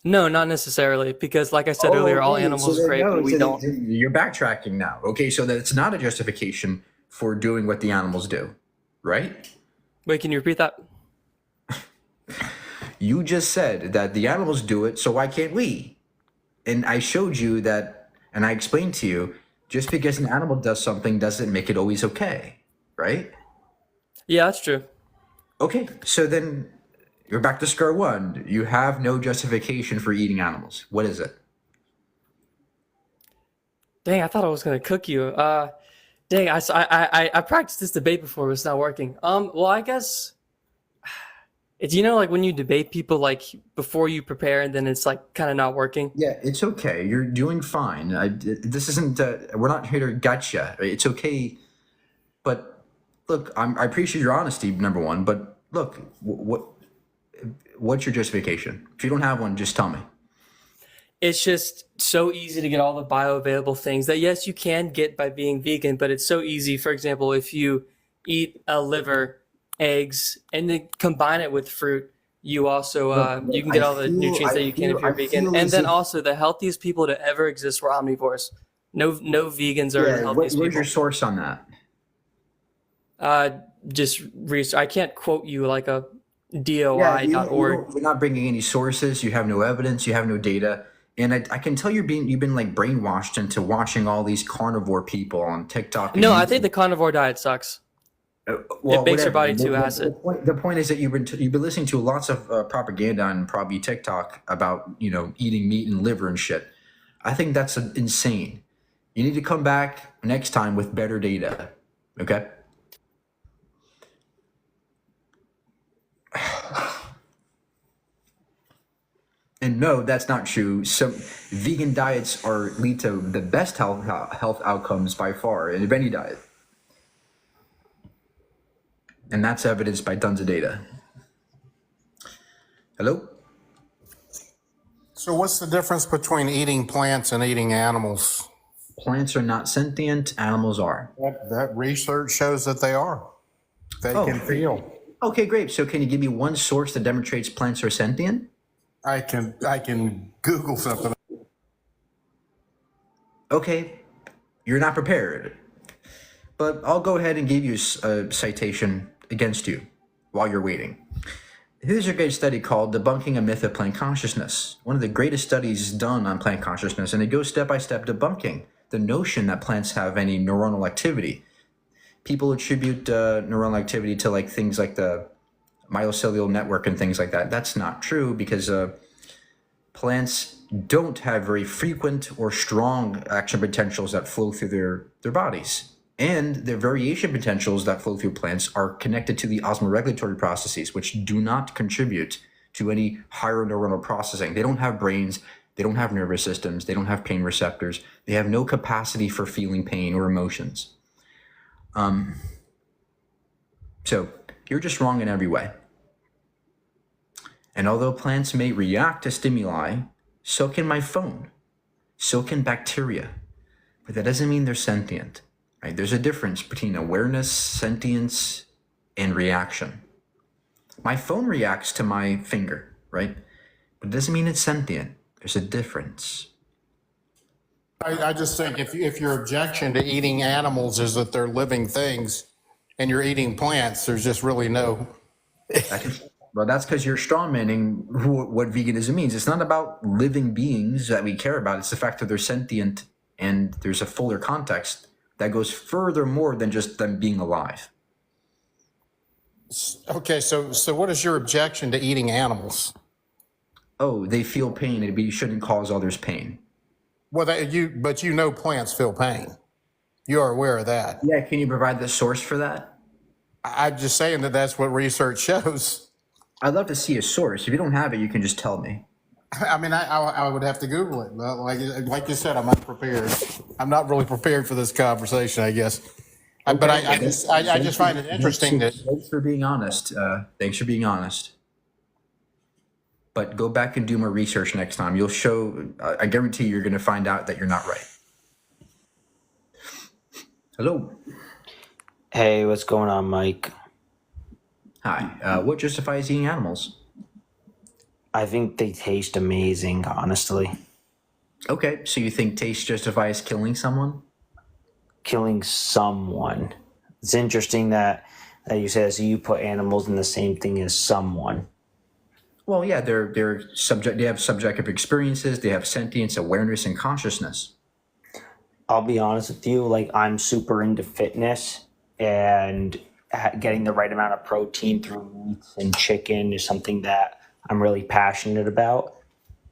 No, not necessarily, because like I said earlier, all animals are great, but we don't. You're backtracking now. Okay, so that's not a justification for doing what the animals do, right? Wait, can you repeat that? You just said that the animals do it, so why can't we? And I showed you that, and I explained to you, just because an animal does something doesn't make it always okay, right? Yeah, that's true. Okay, so then you're back to square one. You have no justification for eating animals. What is it? Dang, I thought I was gonna cook you. Dang, I practiced this debate before, but it's not working. Well, I guess it's like when you debate people like before you prepare and then it's like kind of not working. Yeah, it's okay. You're doing fine. This isn't. We're not here to gotcha. It's okay. But look, I appreciate your honesty, number one. But look, what's your justification? If you don't have one, just tell me. It's just so easy to get all the bioavailable things that, yes, you can get by being vegan, but it's so easy. For example, if you eat a liver, eggs, and then combine it with fruit, you also you can get all the nutrients that you can if you're vegan. And then also the healthiest people to ever exist were omnivores. No vegans are the healthiest people. Where's your source on that? Just research. I can't quote you like a DOI.org. You're not bringing any sources. You have no evidence. You have no data. And I can tell you've been like brainwashed into watching all these carnivore people on TikTok. No, I think the carnivore diet sucks. It makes your body too acid. The point is that you've been listening to lots of propaganda on probably TikTok about eating meat and liver and shit. I think that's insane. You need to come back next time with better data. Okay. And no, that's not true. Some vegan diets lead to the best health outcomes by far in any diet. And that's evidenced by tons of data. Hello? So what's the difference between eating plants and eating animals? Plants are not sentient, animals are. That research shows that they are. They can feel. Okay, great. So can you give me one source that demonstrates plants are sentient? I can Google something. Okay, you're not prepared. But I'll go ahead and give you a citation against you while you're waiting. Here's a great study called Debunking a Myth of Plant Consciousness. One of the greatest studies done on plant consciousness, and it goes step by step debunking the notion that plants have any neuronal activity. People attribute neuronal activity to like things like the myocelial network and things like that. That's not true because plants don't have very frequent or strong action potentials that flow through their bodies. And the variation potentials that flow through plants are connected to the osmoregulatory processes, which do not contribute to any higher neuronal processing. They don't have brains, they don't have nervous systems, they don't have pain receptors, they have no capacity for feeling pain or emotions. So you're just wrong in every way. And although plants may react to stimuli, so can my phone, so can bacteria, but that doesn't mean they're sentient. Right? There's a difference between awareness, sentience, and reaction. My phone reacts to my finger, right? But it doesn't mean it's sentient. There's a difference. I just think if your objection to eating animals is that they're living things and you're eating plants, there's just really no... Well, that's because you're strawmanning what veganism means. It's not about living beings that we care about. It's the fact that they're sentient and there's a fuller context that goes further more than just them being alive. Okay, so what is your objection to eating animals? Oh, they feel pain and we shouldn't cause others pain. Well, but you know plants feel pain. You are aware of that. Yeah, can you provide the source for that? I'm just saying that that's what research shows. I'd love to see a source. If you don't have it, you can just tell me. I mean, I would have to Google it. Like you said, I'm unprepared. I'm not really prepared for this conversation, I guess. Okay. But I just find it interesting that... Thanks for being honest. Thanks for being honest. But go back and do more research next time. You'll show, I guarantee you're going to find out that you're not right. Hello. Hey, what's going on, Mike? Hi. What justifies eating animals? I think they taste amazing, honestly. Okay, so you think taste justifies killing someone? Killing someone. It's interesting that you said so you put animals in the same thing as someone. Well, yeah, they're subject. They have subjective experiences. They have sentience, awareness, and consciousness. I'll be honest with you. Like, I'm super into fitness, and getting the right amount of protein through meats and chicken is something that I'm really passionate about.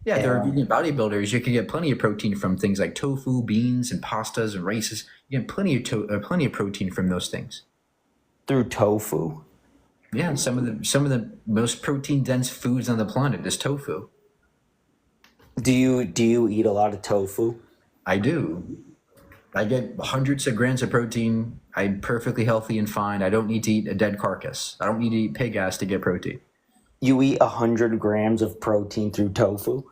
Yeah, there are vegan bodybuilders. You can get plenty of protein from things like tofu, beans, and pastas and rices. You get plenty of protein from those things. Through tofu? Yeah, some of the most protein dense foods on the planet is tofu. Do you eat a lot of tofu? I do. I get hundreds of grams of protein. I'm perfectly healthy and fine. I don't need to eat a dead carcass. I don't need to eat pig ass to get protein. You eat 100 grams of protein through tofu?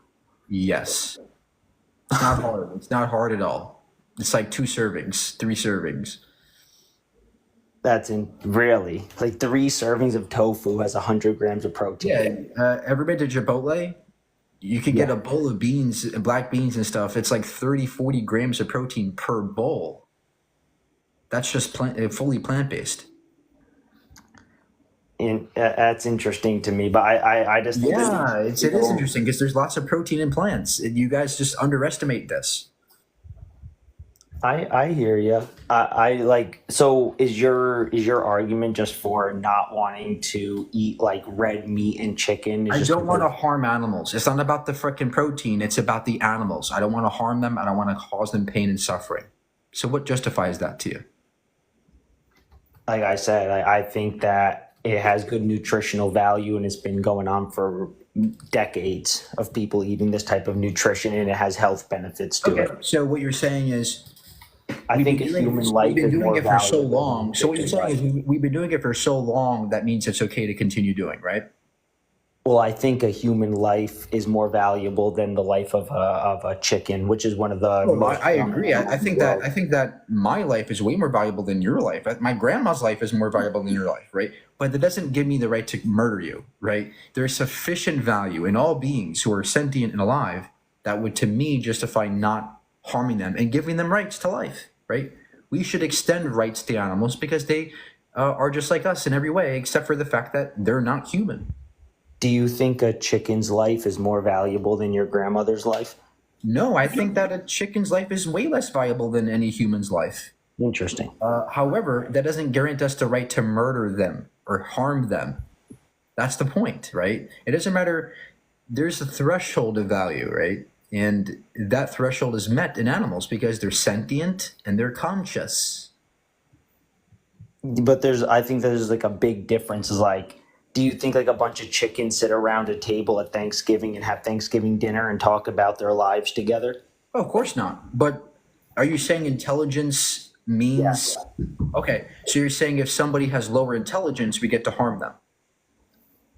Yes. It's not hard. It's not hard at all. It's like 2 servings, 3 servings. Really? Like 3 servings of tofu has 100 grams of protein? Yeah. Ever been to Chipotle? You can get a bowl of beans, black beans and stuff. It's like 30, 40 grams of protein per bowl. That's just fully plant-based. And that's interesting to me, but I just think it is interesting because there's lots of protein in plants. You guys just underestimate this. I hear you. So is your argument just for not wanting to eat like red meat and chicken? I don't want to harm animals. It's not about the frickin' protein. It's about the animals. I don't want to harm them. I don't want to cause them pain and suffering. So what justifies that to you? Like I said, I think that it has good nutritional value, and it's been going on for decades of people eating this type of nutrition, and it has health benefits to it. So what you're saying is, I think a human life is more valuable. We've been doing it for so long. So what you're saying is we've been doing it for so long, that means it's okay to continue doing, right? Well, I think a human life is more valuable than the life of a chicken, which is one of the most. I agree. I think that my life is way more valuable than your life. My grandma's life is more valuable than your life, right? But that doesn't give me the right to murder you, right? There's sufficient value in all beings who are sentient and alive that would, to me, justify not harming them and giving them rights to life, right? We should extend rights to animals because they are just like us in every way, except for the fact that they're not human. Do you think a chicken's life is more valuable than your grandmother's life? No, I think that a chicken's life is way less valuable than any human's life. Interesting. However, that doesn't guarantee us the right to murder them or harm them. That's the point, right? It doesn't matter. There's a threshold of value, right? And that threshold is met in animals because they're sentient and they're conscious. But I think there's like a big difference. Is like, do you think like a bunch of chickens sit around a table at Thanksgiving and have Thanksgiving dinner and talk about their lives together? Oh, of course not. But are you saying intelligence means? Yes. Okay, so you're saying if somebody has lower intelligence, we get to harm them?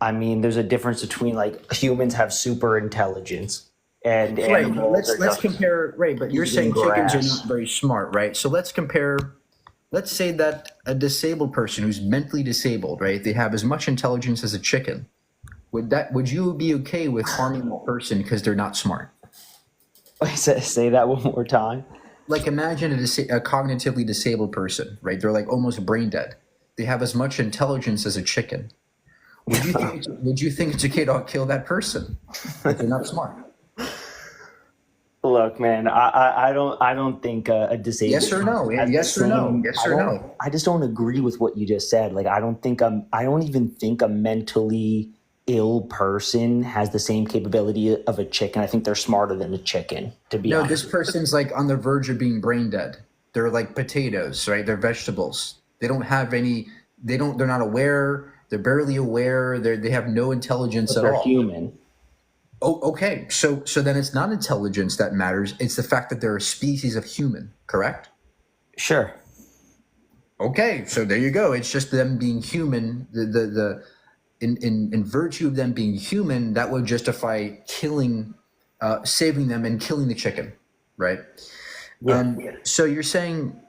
I mean, there's a difference between like humans have super intelligence and right. animals Let's compare. Right, but you're saying grass. chickens are not very smart, right? So let's compare. Let's say that a disabled person who's mentally disabled, right? They have as much intelligence as a chicken. Would you be okay with harming a person because they're not smart? Say that one more time. Like imagine a cognitively disabled person, right? They're like almost brain dead. They have as much intelligence as a chicken. Would you think it's okay to kill that person if they're not smart? Look, man, I don't think a disabled. Yes or no? Yes or no? Yes or no? I just don't agree with what you just said. Like, I don't even think a mentally ill person has the same capability of a chicken. I think they're smarter than a chicken, to be honest. No, this person's like on the verge of being brain dead. They're like potatoes, right? They're vegetables. They don't have any. They're not aware. They're barely aware. They have no intelligence at all. They're human. Oh, okay. So then it's not intelligence that matters. It's the fact that they're a species of human, correct? Sure. Okay, so there you go. It's just them being human. In virtue of them being human, that would justify killing, saving them and killing the chicken, right? Yeah. So you're saying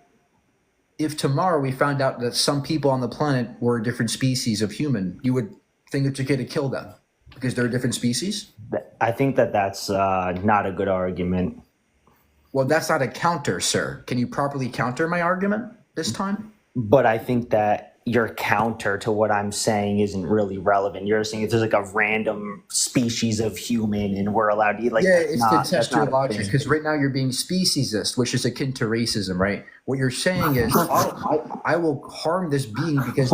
if tomorrow we found out that some people on the planet were a different species of human, you would think it's okay to kill them because they're a different species? I think that's not a good argument. Well, that's not a counter, sir. Can you properly counter my argument this time? But I think that your counter to what I'm saying isn't really relevant. You're saying if there's like a random species of human and we're allowed to eat, like, yeah, it's to test your logic, because right now you're being speciesist, which is akin to racism, right? What you're saying is, I will harm this being because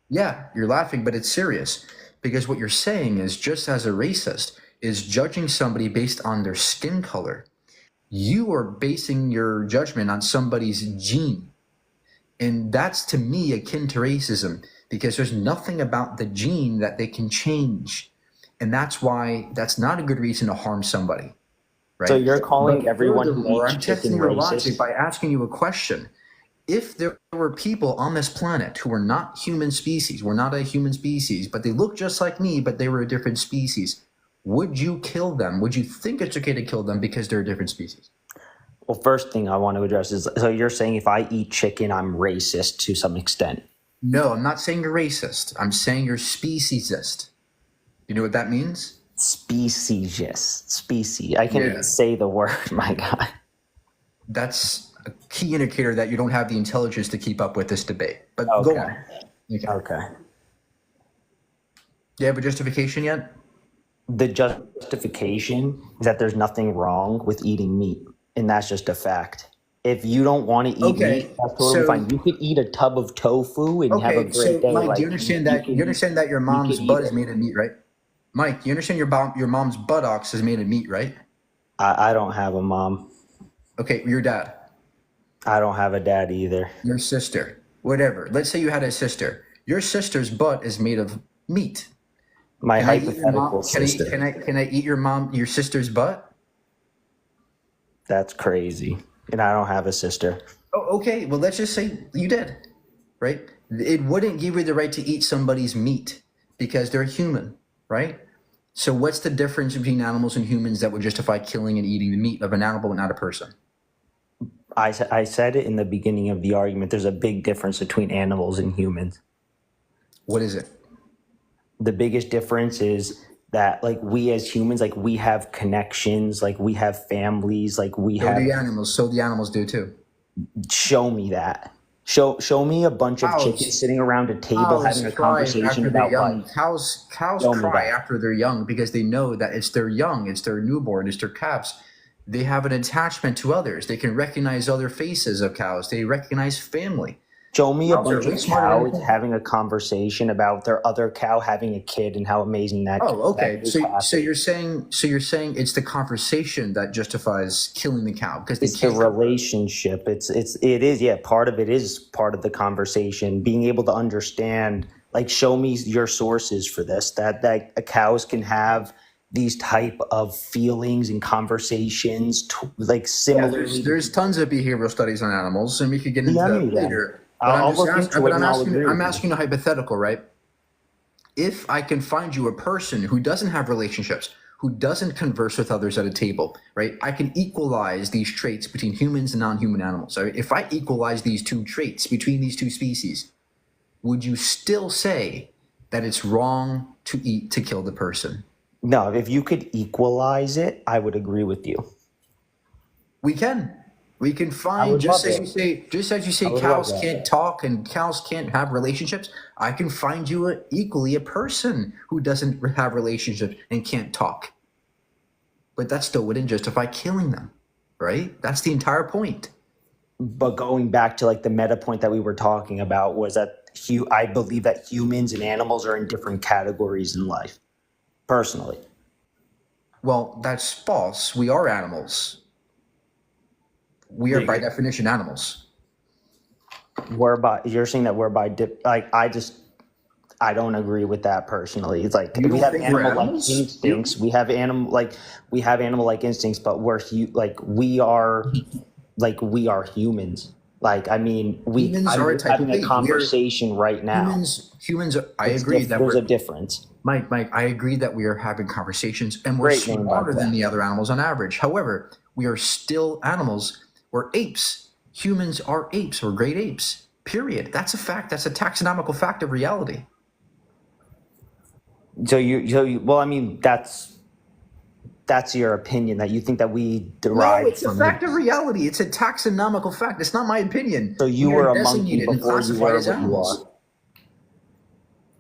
yeah, you're laughing, but it's serious. Because what you're saying is, just as a racist is judging somebody based on their skin color, you are basing your judgment on somebody's gene. And that's, to me, akin to racism, because there's nothing about the gene that they can change. And that's why that's not a good reason to harm somebody. Right? So you're calling everyone who I'm eats testing chicken your racist? logic by asking you a question. If there were people on this planet who were not human species, were not a human species, but they look just like me, but they were a different species, would you kill them? Would you think it's okay to kill them because they're a different species? Well, first thing I want to address is, so you're saying if I eat chicken, I'm racist to some extent? No, I'm not saying you're racist. I'm saying you're speciesist. You know what that means? Speciesist. Species. I can't even say the word, my God. That's a key indicator that you don't have the intelligence to keep up with this debate. But go on. Okay. Do you have a justification yet? The justification is that there's nothing wrong with eating meat, and that's just a fact. If you don't want to eat meat, that's totally fine. You could eat a tub of tofu and have a great day. Mike, do you understand that? You understand that your mom's butt is made of meat, right? Mike, you understand your mom's buttocks is made of meat, right? I don't have a mom. Okay, your dad. I don't have a dad either. Your sister, whatever. Let's say you had a sister. Your sister's butt is made of meat. My hypothetical sister. Can I eat your sister's butt? That's crazy. And I don't have a sister. Oh, okay. Well, let's just say you did, right? It wouldn't give you the right to eat somebody's meat because they're human, right? So what's the difference between animals and humans that would justify killing and eating the meat of an animal and not a person? I said it in the beginning of the argument. There's a big difference between animals and humans. What is it? The biggest difference is that, like, we as humans, like, we have connections, like, we have families, like, we have. So the animals do too. Show me that. Show me a bunch of chickens sitting around a table having a conversation about life. Cows cry after they're young because they know that it's their young, it's their newborn, it's their calves. They have an attachment to others. They can recognize other faces of cows. They recognize family. Show me a bunch of cows having a conversation about their other cow having a kid and how amazing that. Oh, okay. So you're saying it's the conversation that justifies killing the cow because it's the relationship. It is part of it is part of the conversation. Being able to understand, like, show me your sources for this. That cows can have these type of feelings and conversations, like similar. There's tons of behavioral studies on animals, and we could get into that later. I'm asking a hypothetical, right? If I can find you a person who doesn't have relationships, who doesn't converse with others at a table, right? I can equalize these traits between humans and non-human animals. Right? If I equalize these two traits between these two species, would you still say that it's wrong to kill the person? No, if you could equalize it, I would agree with you. We can find, just as you say cows can't talk and cows can't have relationships, I can find you equally a person who doesn't have relationships and can't talk. But that still wouldn't justify killing them, right? That's the entire point. But going back to, like, the meta point that we were talking about was that I believe that humans and animals are in different categories in life, personally. Well, that's false. We are animals. We are by definition animals. You're saying that we're by I don't agree with that personally. It's like we have animal-like instincts. We have animal-like instincts, but we are humans. Like, I mean, I'm having a conversation right now. Humans. I agree that there's a difference. Mike, I agree that we are having conversations and we're smarter than the other animals on average. However, we are still animals. We're apes. Humans are apes. We're great apes. Period. That's a fact. That's a taxonomical fact of reality. Well, I mean, that's your opinion, that you think that we derive. No, it's a fact of reality. It's a taxonomical fact. It's not my opinion. So you were a monkey before you were what you are.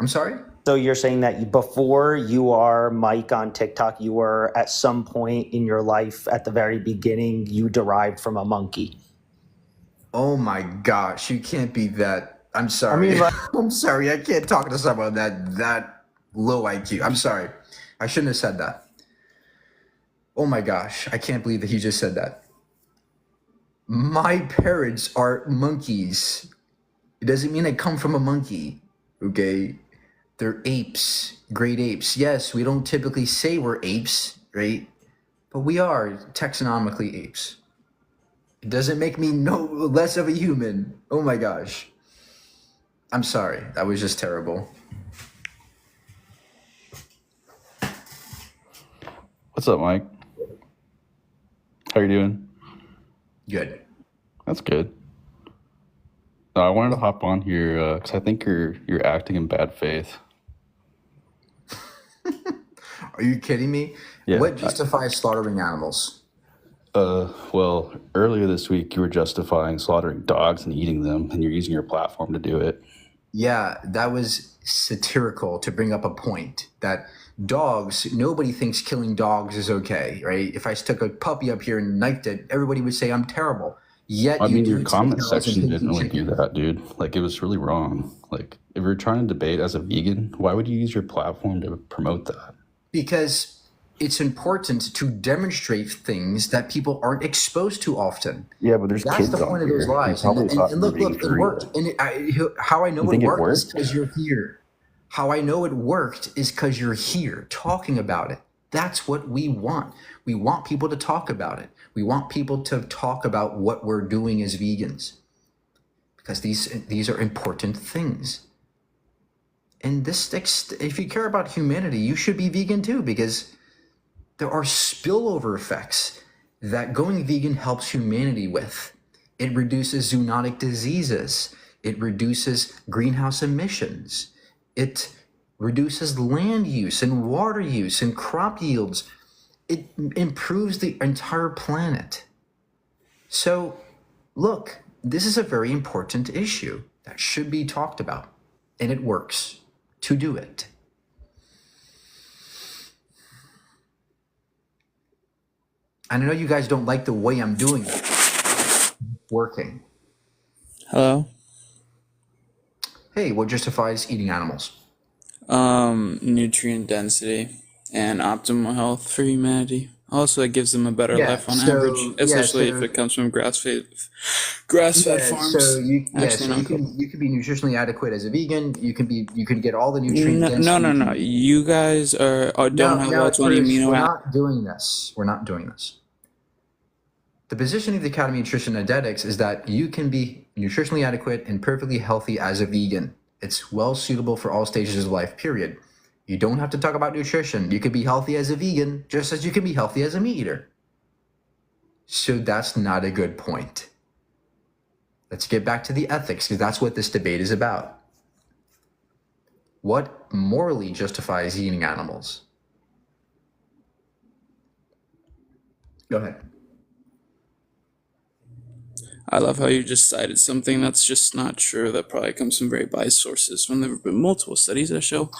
I'm sorry? So you're saying that before you are Mike on TikTok, you were at some point in your life at the very beginning, you derived from a monkey. Oh my gosh, you can't be that. I'm sorry. I'm sorry. I can't talk to someone that low IQ. I'm sorry. I shouldn't have said that. Oh my gosh, I can't believe that he just said that. My parents are monkeys. It doesn't mean I come from a monkey, okay? They're apes, great apes. Yes, we don't typically say we're apes, right? But we are taxonomically apes. It doesn't make me no less of a human. Oh my gosh. I'm sorry. That was just terrible. What's up, Mike? How you doing? Good. That's good. I wanted to hop on here because I think you're acting in bad faith. Are you kidding me? Yeah, what justifies slaughtering animals? Well, earlier this week you were justifying slaughtering dogs and eating them, and you're using your platform to do it. Yeah, that was satirical to bring up a point that dogs, nobody thinks killing dogs is okay, right? If I stuck a puppy up here and knifed it, everybody would say I'm terrible. Yet I mean, your comment section didn't really do that, dude. Like, it was really wrong. Like, if you're trying to debate as a vegan, why would you use your platform to promote that? Because it's important to demonstrate things that people aren't exposed to often. Yeah, but that's the point of those lives. And look, it worked. And how I know it worked is because you're here. How I know it worked is because you're here talking about it. That's what we want. We want people to talk about it. We want people to talk about what we're doing as vegans, because these are important things. And if you care about humanity, you should be vegan too, because there are spillover effects that going vegan helps humanity with. It reduces zoonotic diseases. It reduces greenhouse emissions. It reduces land use and water use and crop yields. It improves the entire planet. So, look, this is a very important issue that should be talked about, and it works to do it. And I know you guys don't like the way I'm doing it. Working. Hello? Hey, what justifies eating animals? Nutrient density and optimal health for humanity. Also, it gives them a better life on average, especially if it comes from grass-fed farms. So you can be nutritionally adequate as a vegan. You can get all the nutrients. No. You guys don't have all 20 amino acids. We're not doing this. We're not doing this. The position of the Academy of Nutrition and Dietetics is that you can be nutritionally adequate and perfectly healthy as a vegan. It's well suitable for all stages of life, period. You don't have to talk about nutrition. You can be healthy as a vegan, just as you can be healthy as a meat eater. So that's not a good point. Let's get back to the ethics, because that's what this debate is about. What morally justifies eating animals? Go ahead. I love how you just cited something that's just not true. That probably comes from very biased sources. When there have been multiple studies that show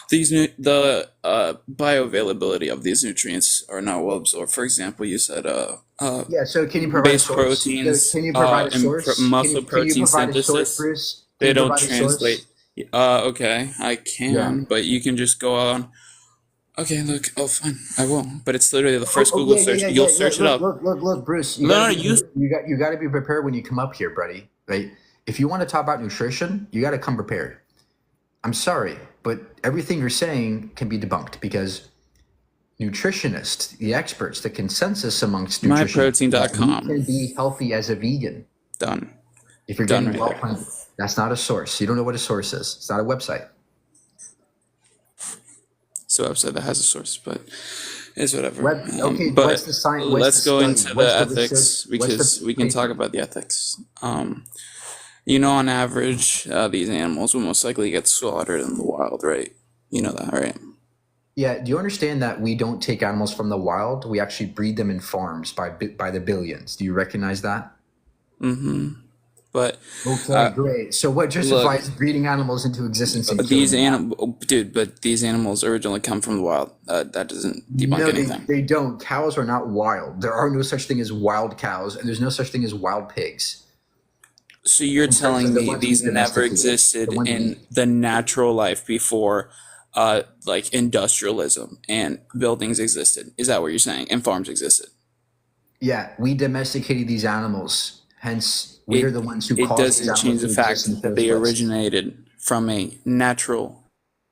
the bioavailability of these nutrients are not well absorbed. For example, you said so can you provide base proteins, can you provide a source? Muscle protein synthesis. Bruce? They don't translate. Okay, I can, but you can just go on. Okay, look. Oh, fine. I will. But it's literally the first Google search. You'll search it up. Look, Bruce. You got to be prepared when you come up here, buddy. Right? If you want to talk about nutrition, you got to come prepared. I'm sorry, but everything you're saying can be debunked because nutritionists, the experts, the consensus amongst nutritionists, myprotein.com. You can be healthy as a vegan. Done. If you're getting well planned, that's not a source. You don't know what a source is. It's not a website. It's a website that has a source, but it's whatever. But what's the science? Let's go into the ethics because we can talk about the ethics. On average, these animals will most likely get slaughtered in the wild, right? You know that, right? Yeah. Do you understand that we don't take animals from the wild? We actually breed them in farms by the billions. Do you recognize that? Mm-hmm. But okay, great. So what justifies breeding animals into existence? But these animals originally come from the wild. That doesn't debunk anything. They don't. Cows are not wild. There are no such thing as wild cows, and there's no such thing as wild pigs. So you're telling me these never existed in the natural life before, like industrialism and buildings existed? Is that what you're saying? And farms existed? Yeah, we domesticated these animals. Hence, we are the ones who caused these animals. It doesn't change the fact that they originated from a natural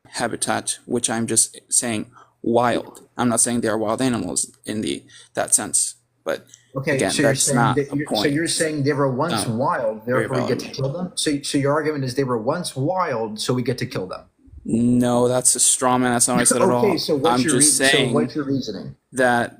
habitat, which I'm just saying wild. I'm not saying they are wild animals in that sense, but again, so that's not a point. So you're saying they were once wild, therefore we get to kill them? So your argument is they were once wild, so we get to kill them? No, that's a straw man. That's not what I said at all. So what's your reasoning? That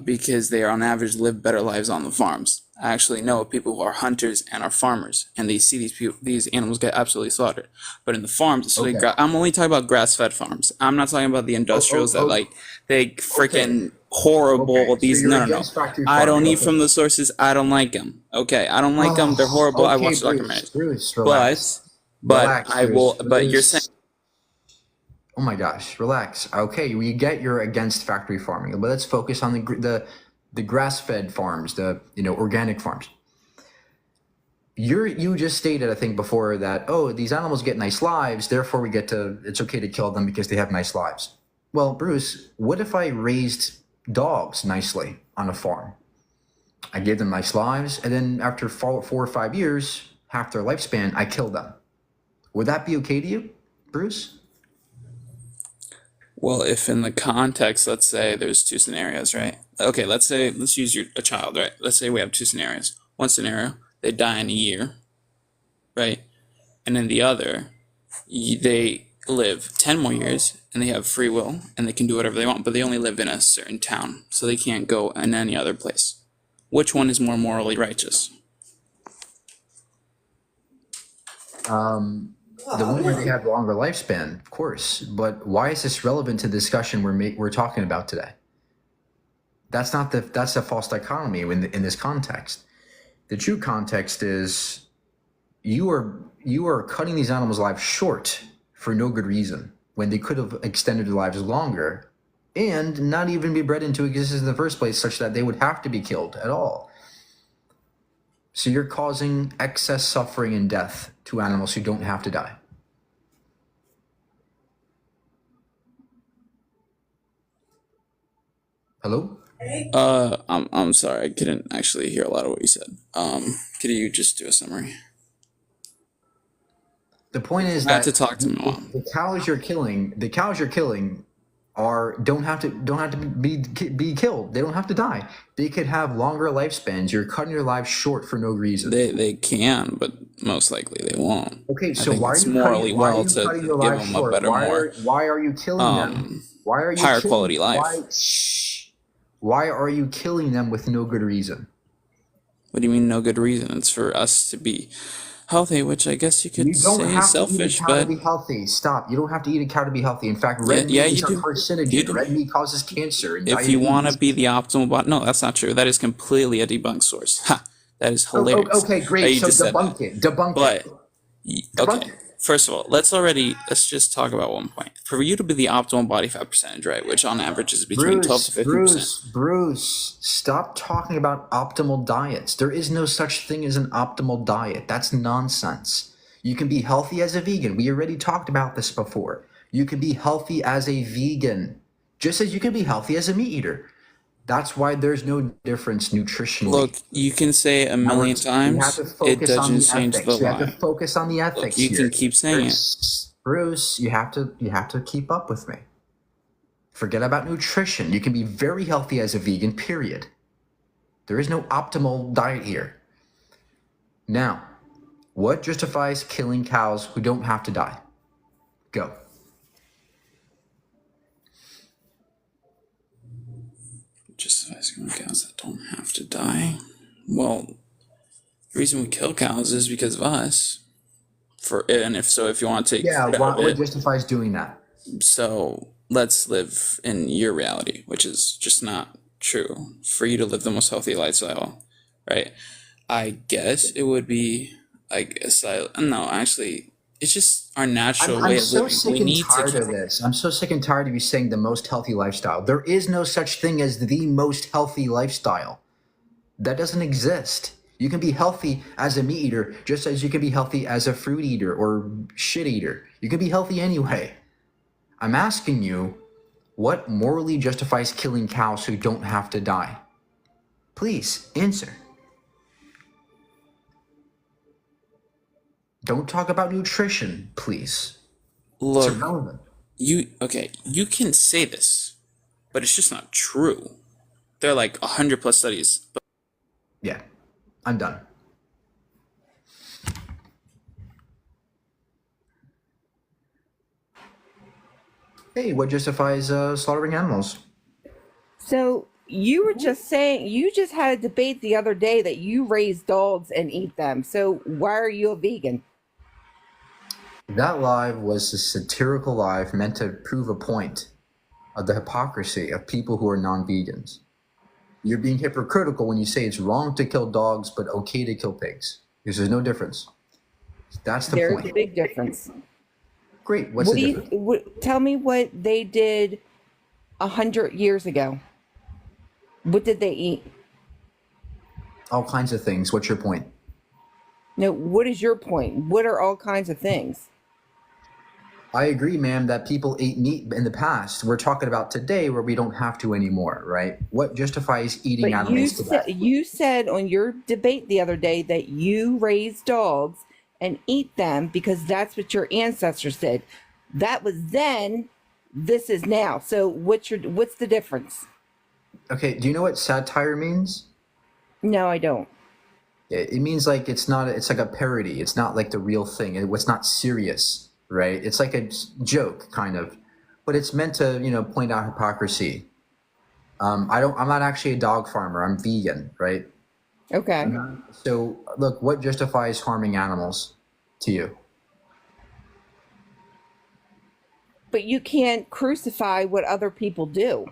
because they are on average live better lives on the farms. I actually know people who are hunters and are farmers, and they see these animals get absolutely slaughtered. But in the farms, I'm only talking about grass-fed farms. I'm not talking about the industrials that they freaking horrible. These no. I don't eat from the sources. I don't like them. Okay, I don't like them. They're horrible. I watch documentaries. But I will. But you're saying. Oh my gosh, relax. Okay, we get you're against factory farming, but let's focus on the grass-fed farms, the organic farms. You just stated, I think, before that, these animals get nice lives, therefore it's okay to kill them because they have nice lives. Well, Bruce, what if I raised dogs nicely on a farm? I gave them nice lives, and then after 4 or 5 years, half their lifespan, I killed them. Would that be okay to you, Bruce? Well, if in the context, let's say there's two scenarios, right? Okay, let's use a child, right? Let's say we have two scenarios. One scenario, they die in a year, right? And then the other, they live 10 more years and they have free will and they can do whatever they want, but they only live in a certain town, so they can't go in any other place. Which one is more morally righteous? The one where they have longer lifespan, of course. But why is this relevant to the discussion we're talking about today? That's a false dichotomy in this context. The true context is you are cutting these animals' lives short for no good reason when they could have extended their lives longer and not even be bred into existence in the first place, such that they would have to be killed at all. So you're causing excess suffering and death to animals who don't have to die. Hello? I'm sorry, I couldn't actually hear a lot of what you said. Could you just do a summary? The point is I have that to talk to my mom. the cows you're killing don't have to be killed. They don't have to die. They could have longer lifespans. You're cutting their lives short for no reason. They can, but most likely they won't. Okay, I so think why are it's you morally cutting, why are well you to cutting their give lives them a short? better, Why are you killing them? Why are you higher killing, quality life? Why are you killing them with no good reason? What do you mean no good reason? It's for us to be healthy, which I guess you could You don't say have is selfish, to eat a cow but to be healthy. Stop. You don't have to eat a cow to be healthy. In fact, red meat is you a do. You carcinogen. do. Red meat causes cancer and If you want to diabetes. be the optimal body, no, that's not true. That is completely a debunked source. Ha! That is hilarious. Okay, that great. you So just said that. debunk it. Debunk But it. okay, first of all, let's just talk about one point. For you to be the optimal body fat percentage, right, which on average is between 12 to 15%. Bruce, stop talking about optimal diets. There is no such thing as an optimal diet. That's nonsense. You can be healthy as a vegan. We already talked about this before. You can be healthy as a vegan, just as you can be healthy as a meat eater. That's why there's no difference nutritionally. Look, you can say a million times, it doesn't change the You have to lie. focus on the ethics. Look, you here. can keep saying it. Bruce, you have to keep up with me. Forget about nutrition. You can be very healthy as a vegan, period. There is no optimal diet here. Now, what justifies killing cows who don't have to die? Go. Justifies killing cows that don't have to die. Well, the reason we kill cows is because of us. If you want to take What justifies doing that? So let's live in your reality, which is just not true. For you to live the most healthy lifestyle, right? I guess it would be. No, actually, it's just our natural way of living. Sick and tired of this. I'm so sick and tired of you saying the most healthy lifestyle. There is no such thing as the most healthy lifestyle. That doesn't exist. You can be healthy as a meat eater just as you can be healthy as a fruit eater or shit eater. You can be healthy anyway. I'm asking you, what morally justifies killing cows who don't have to die? Please, answer. Don't talk about nutrition, please. Look, it's irrelevant. You can say this, but it's just not true. There are like 100+ studies. Yeah, I'm done. Hey, what justifies slaughtering animals? So you were just saying, you just had a debate the other day that you raise dogs and eat them. So why are you a vegan? That live was a satirical live meant to prove a point of the hypocrisy of people who are non-vegans. You're being hypocritical when you say it's wrong to kill dogs, but okay to kill pigs. Because there's no difference. That's the point. There's a big difference. Great. What's the difference? Tell me what they did 100 years ago. What did they eat? All kinds of things. What's your point? No, what is your point? What are all kinds of things? I agree, ma'am, that people ate meat in the past. We're talking about today where we don't have to anymore, right? What justifies eating animals today? You said on your debate the other day that you raise dogs and eat them because that's what your ancestors did. That was then, this is now. So what's the difference? Okay, do you know what satire means? No, I don't. It means like it's like a parody. It's not like the real thing. It's not serious, right? It's like a joke, kind of, but it's meant to, point out hypocrisy. I'm not actually a dog farmer. I'm vegan, right? Okay. So, look, what justifies harming animals to you? But you can't crucify what other people do.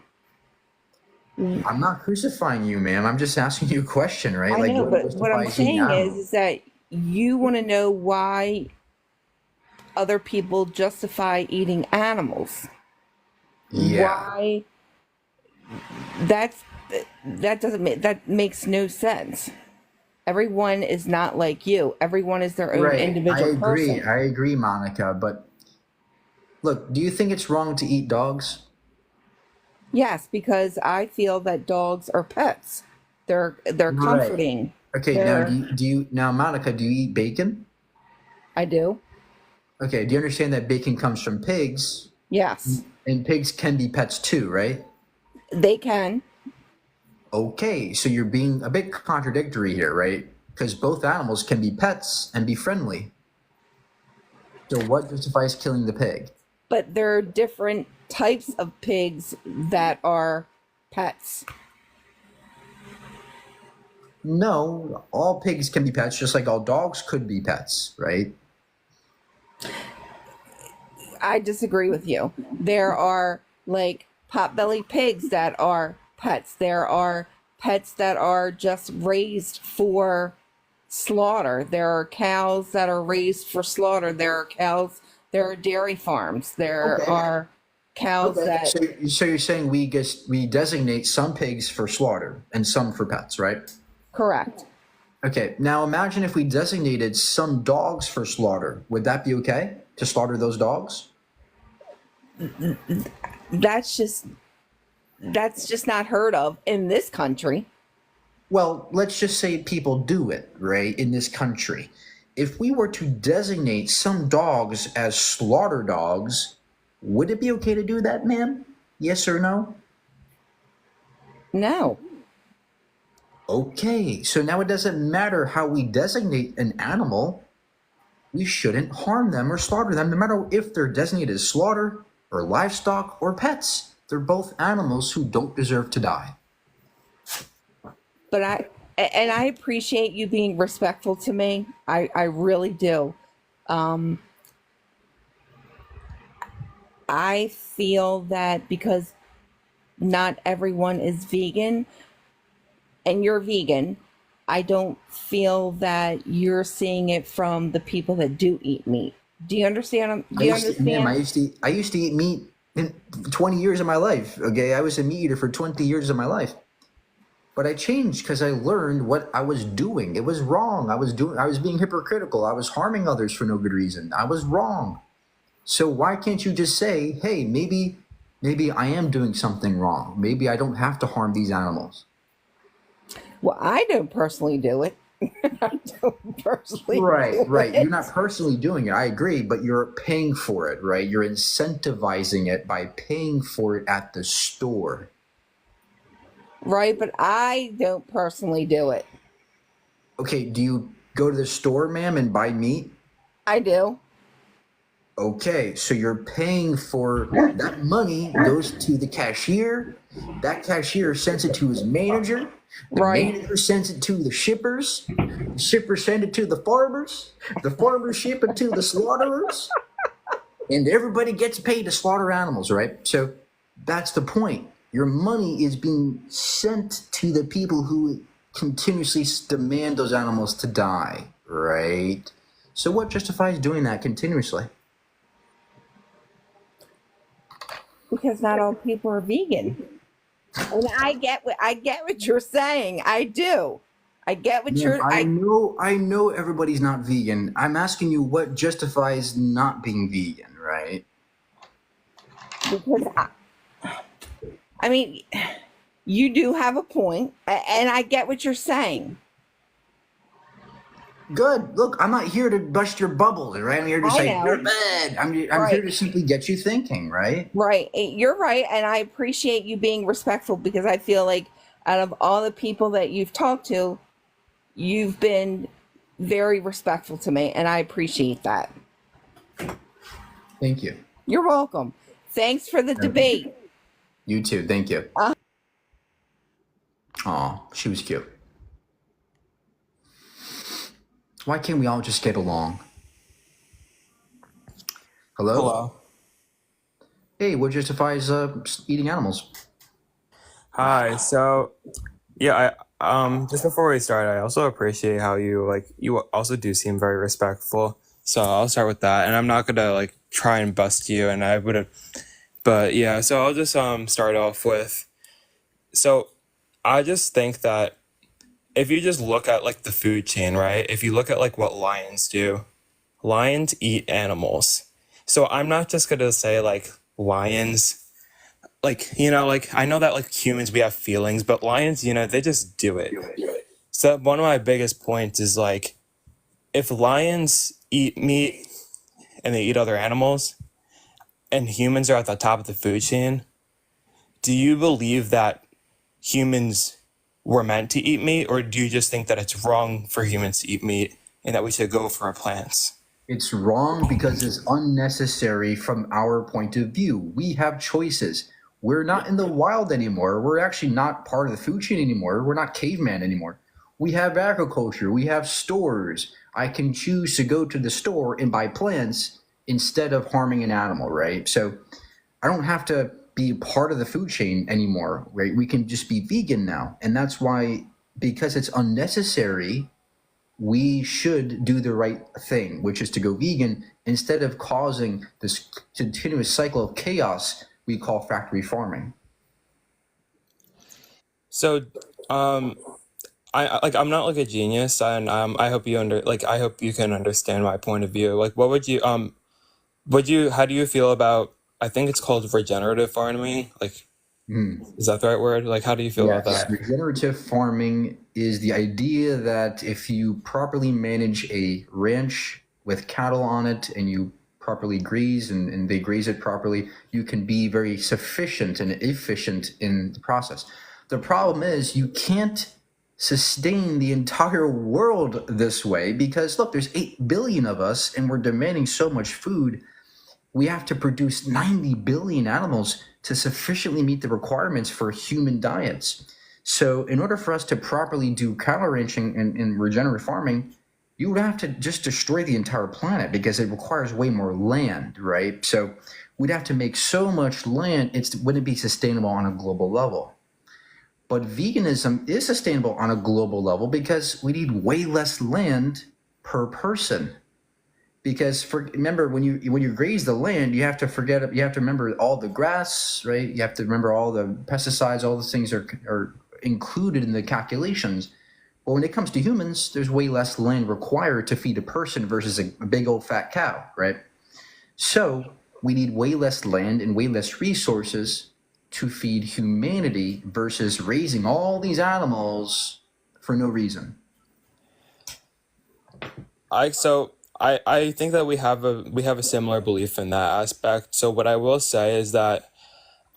I'm not crucifying you, ma'am. I'm just asking you a question, right? I know, but what I'm justifies eating saying animals? is that you want to know why other people justify eating animals. Yeah. Why? That makes no sense. Everyone is not like you. Everyone is their own individual person. I agree, Monica. But look, do you think it's wrong to eat dogs? Yes, because I feel that dogs are pets. They're comforting. Okay, now Monica, do you eat bacon? I do. Okay, do you understand that bacon comes from pigs? Yes. And pigs can be pets too, right? They can. Okay, so you're being a bit contradictory here, right? Because both animals can be pets and be friendly. So what justifies killing the pig? But there are different types of pigs that are pets. No, all pigs can be pets, just like all dogs could be pets, right? I disagree with you. There are like potbelly pigs that are pets. There are pets that are just raised for slaughter. There are cows that are raised for slaughter. There are dairy farms. There are cows that. So you're saying we designate some pigs for slaughter and some for pets, right? Correct. Okay, now imagine if we designated some dogs for slaughter. Would that be okay to slaughter those dogs? That's just not heard of in this country. Well, let's just say people do it, right, in this country. If we were to designate some dogs as slaughter dogs, would it be okay to do that, ma'am? Yes or no? No. Okay, so now it doesn't matter how we designate an animal. We shouldn't harm them or slaughter them, no matter if they're designated as slaughter or livestock or pets. They're both animals who don't deserve to die. But I appreciate you being respectful to me. I really do. I feel that because not everyone is vegan, and you're vegan, I don't feel that you're seeing it from the people that do eat meat. Do you understand? Do you understand? I used to eat meat in 20 years of my life. Okay, I was a meat eater for 20 years of my life. But I changed because I learned what I was doing. It was wrong. I was being hypocritical. I was harming others for no good reason. I was wrong. So why can't you just say, hey, maybe I am doing something wrong. Maybe I don't have to harm these animals. Well, I don't personally do it. I don't personally Right. do it. You're not personally doing it. I agree, but you're paying for it, right? You're incentivizing it by paying for it at the store. Right, but I don't personally do it. Okay, do you go to the store, ma'am, and buy meat? I do. Okay, so you're paying for that money goes to the cashier. That cashier sends it to his manager. The manager sends it to the shippers. The shippers send it to the farmers. The farmers ship it to the slaughterers. And everybody gets paid to slaughter animals, right? So that's the point. Your money is being sent to the people who continuously demand those animals to die, right? So what justifies doing that continuously? Because not all people are vegan. And I get what you're saying. I do. I get what you're I know everybody's not vegan. I'm asking you what justifies not being vegan, right? Because I mean, you do have a point, and I get what you're saying. Good. Look, I'm not here to bust your bubbles, right? I'm here to say you're bad. I'm here to simply get you thinking, right? Right. You're right, and I appreciate you being respectful because I feel like out of all the people that you've talked to, you've been very respectful to me, and I appreciate that. Thank you. You're welcome. Thanks for the debate. You too. Thank you. Aw, she was cute. Why can't we all just get along? Hello? Hello. Hey, what justifies eating animals? Hi. So, yeah, just before we start, I also appreciate how you also do seem very respectful. So I'll start with that, and I'm not gonna try and bust you, and I wouldn't. But yeah, so I'll just start off with. So, I just think that if you just look at the food chain, right? If you look at what lions do, lions eat animals. So I'm not just gonna say lions, I know that humans we have feelings, but lions, they just do it. So one of my biggest points is if lions eat meat and they eat other animals, and humans are at the top of the food chain, do you believe that humans were meant to eat meat, or do you just think that it's wrong for humans to eat meat and that we should go for plants? It's wrong because it's unnecessary from our point of view. We have choices. We're not in the wild anymore. We're actually not part of the food chain anymore. We're not caveman anymore. We have agriculture. We have stores. I can choose to go to the store and buy plants instead of harming an animal, right? So I don't have to be part of the food chain anymore, right? We can just be vegan now. And that's why, because it's unnecessary, we should do the right thing, which is to go vegan instead of causing this continuous cycle of chaos we call factory farming. So, I'm not a genius, and I hope I hope you can understand my point of view. What would you how do you feel about, I think it's called regenerative farming? Is that the right word? How do you feel about that? Regenerative farming is the idea that if you properly manage a ranch with cattle on it and you properly graze and they graze it properly, you can be very sufficient and efficient in the process. The problem is you can't sustain the entire world this way because, look, there's 8 billion of us and we're demanding so much food. We have to produce 90 billion animals to sufficiently meet the requirements for human diets. So in order for us to properly do cattle ranching and regenerative farming, you would have to just destroy the entire planet because it requires way more land, right? So we'd have to make so much land, it wouldn't be sustainable on a global level. But veganism is sustainable on a global level because we need way less land per person. Because remember, when you graze the land, you have to remember all the grass, right? You have to remember all the pesticides, all those things are included in the calculations. But when it comes to humans, there's way less land required to feed a person versus a big old fat cow, right? So we need way less land and way less resources to feed humanity versus raising all these animals for no reason. I think that we have a similar belief in that aspect. So what I will say is that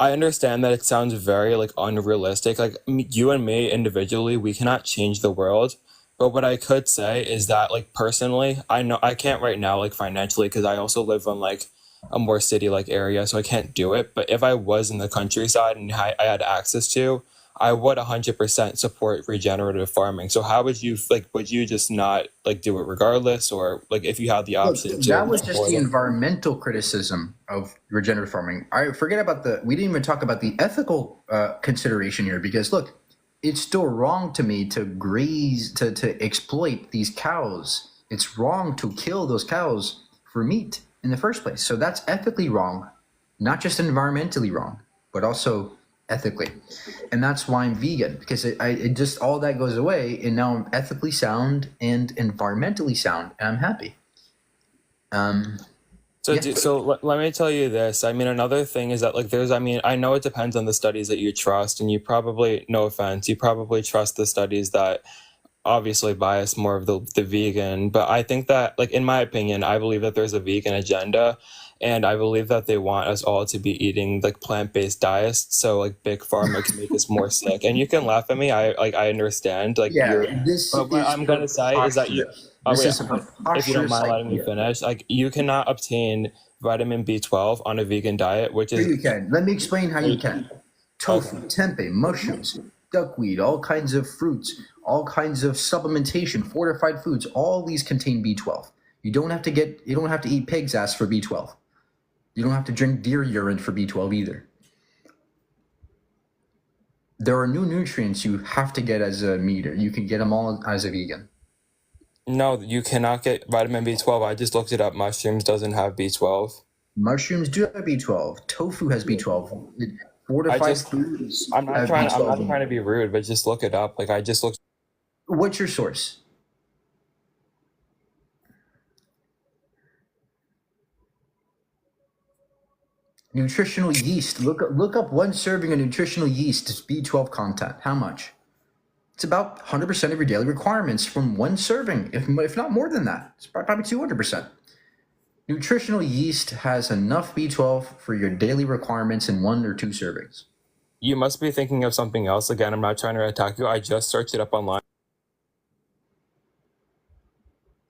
I understand that it sounds very unrealistic. You and me individually, we cannot change the world. But what I could say is that personally, I know I can't right now financially because I also live on a more city area, so I can't do it. But if I was in the countryside and I had access to, I would 100% support regenerative farming. So how would you would you just not do it regardless, or if you had the option? Look, that was just the environmental criticism of regenerative farming. I forget about we didn't even talk about the ethical consideration here, because look, it's still wrong to me to graze, to exploit these cows. It's wrong to kill those cows for meat in the first place. So that's ethically wrong, not just environmentally wrong, but also ethically. And that's why I'm vegan, because it just, all that goes away, and now I'm ethically sound and environmentally sound, and I'm happy. So let me tell you this. I mean, another thing is that I know it depends on the studies that you trust, and you probably, no offense, you probably trust the studies that obviously bias more of the vegan. But I think that, in my opinion, I believe that there's a vegan agenda, and I believe that they want us all to be eating plant-based diets. So big pharma can make us more sick. And you can laugh at me. I understand. What I'm gonna say is that you. If you don't mind letting me finish, you cannot obtain vitamin B12 on a vegan diet, which Sure is you can. Let me explain how you can. Tofu, tempeh, mushrooms, duckweed, all kinds of fruits, all kinds of supplementation, fortified foods, all these contain B12. You don't have to eat pig's ass for B12. You don't have to drink deer urine for B12 either. There are new nutrients you have to get as a meater. You can get them all as a vegan. no, you cannot get vitamin B12. I just looked it up. Mushrooms doesn't have B12. Mushrooms do have B12. Tofu has B12. Fortified foods. I'm not have trying. I'm B12 not trying to be rude, but just look it up. Like I just looked. What's your source? Nutritional yeast. Look up one serving of nutritional yeast B12 content. How much? It's about 100% of your daily requirements from one serving, if not more than that. It's probably 200%. Nutritional yeast has enough B12 for your daily requirements in 1 or 2 servings. You must be thinking of something else. Again, I'm not trying to attack you. I just searched it up online.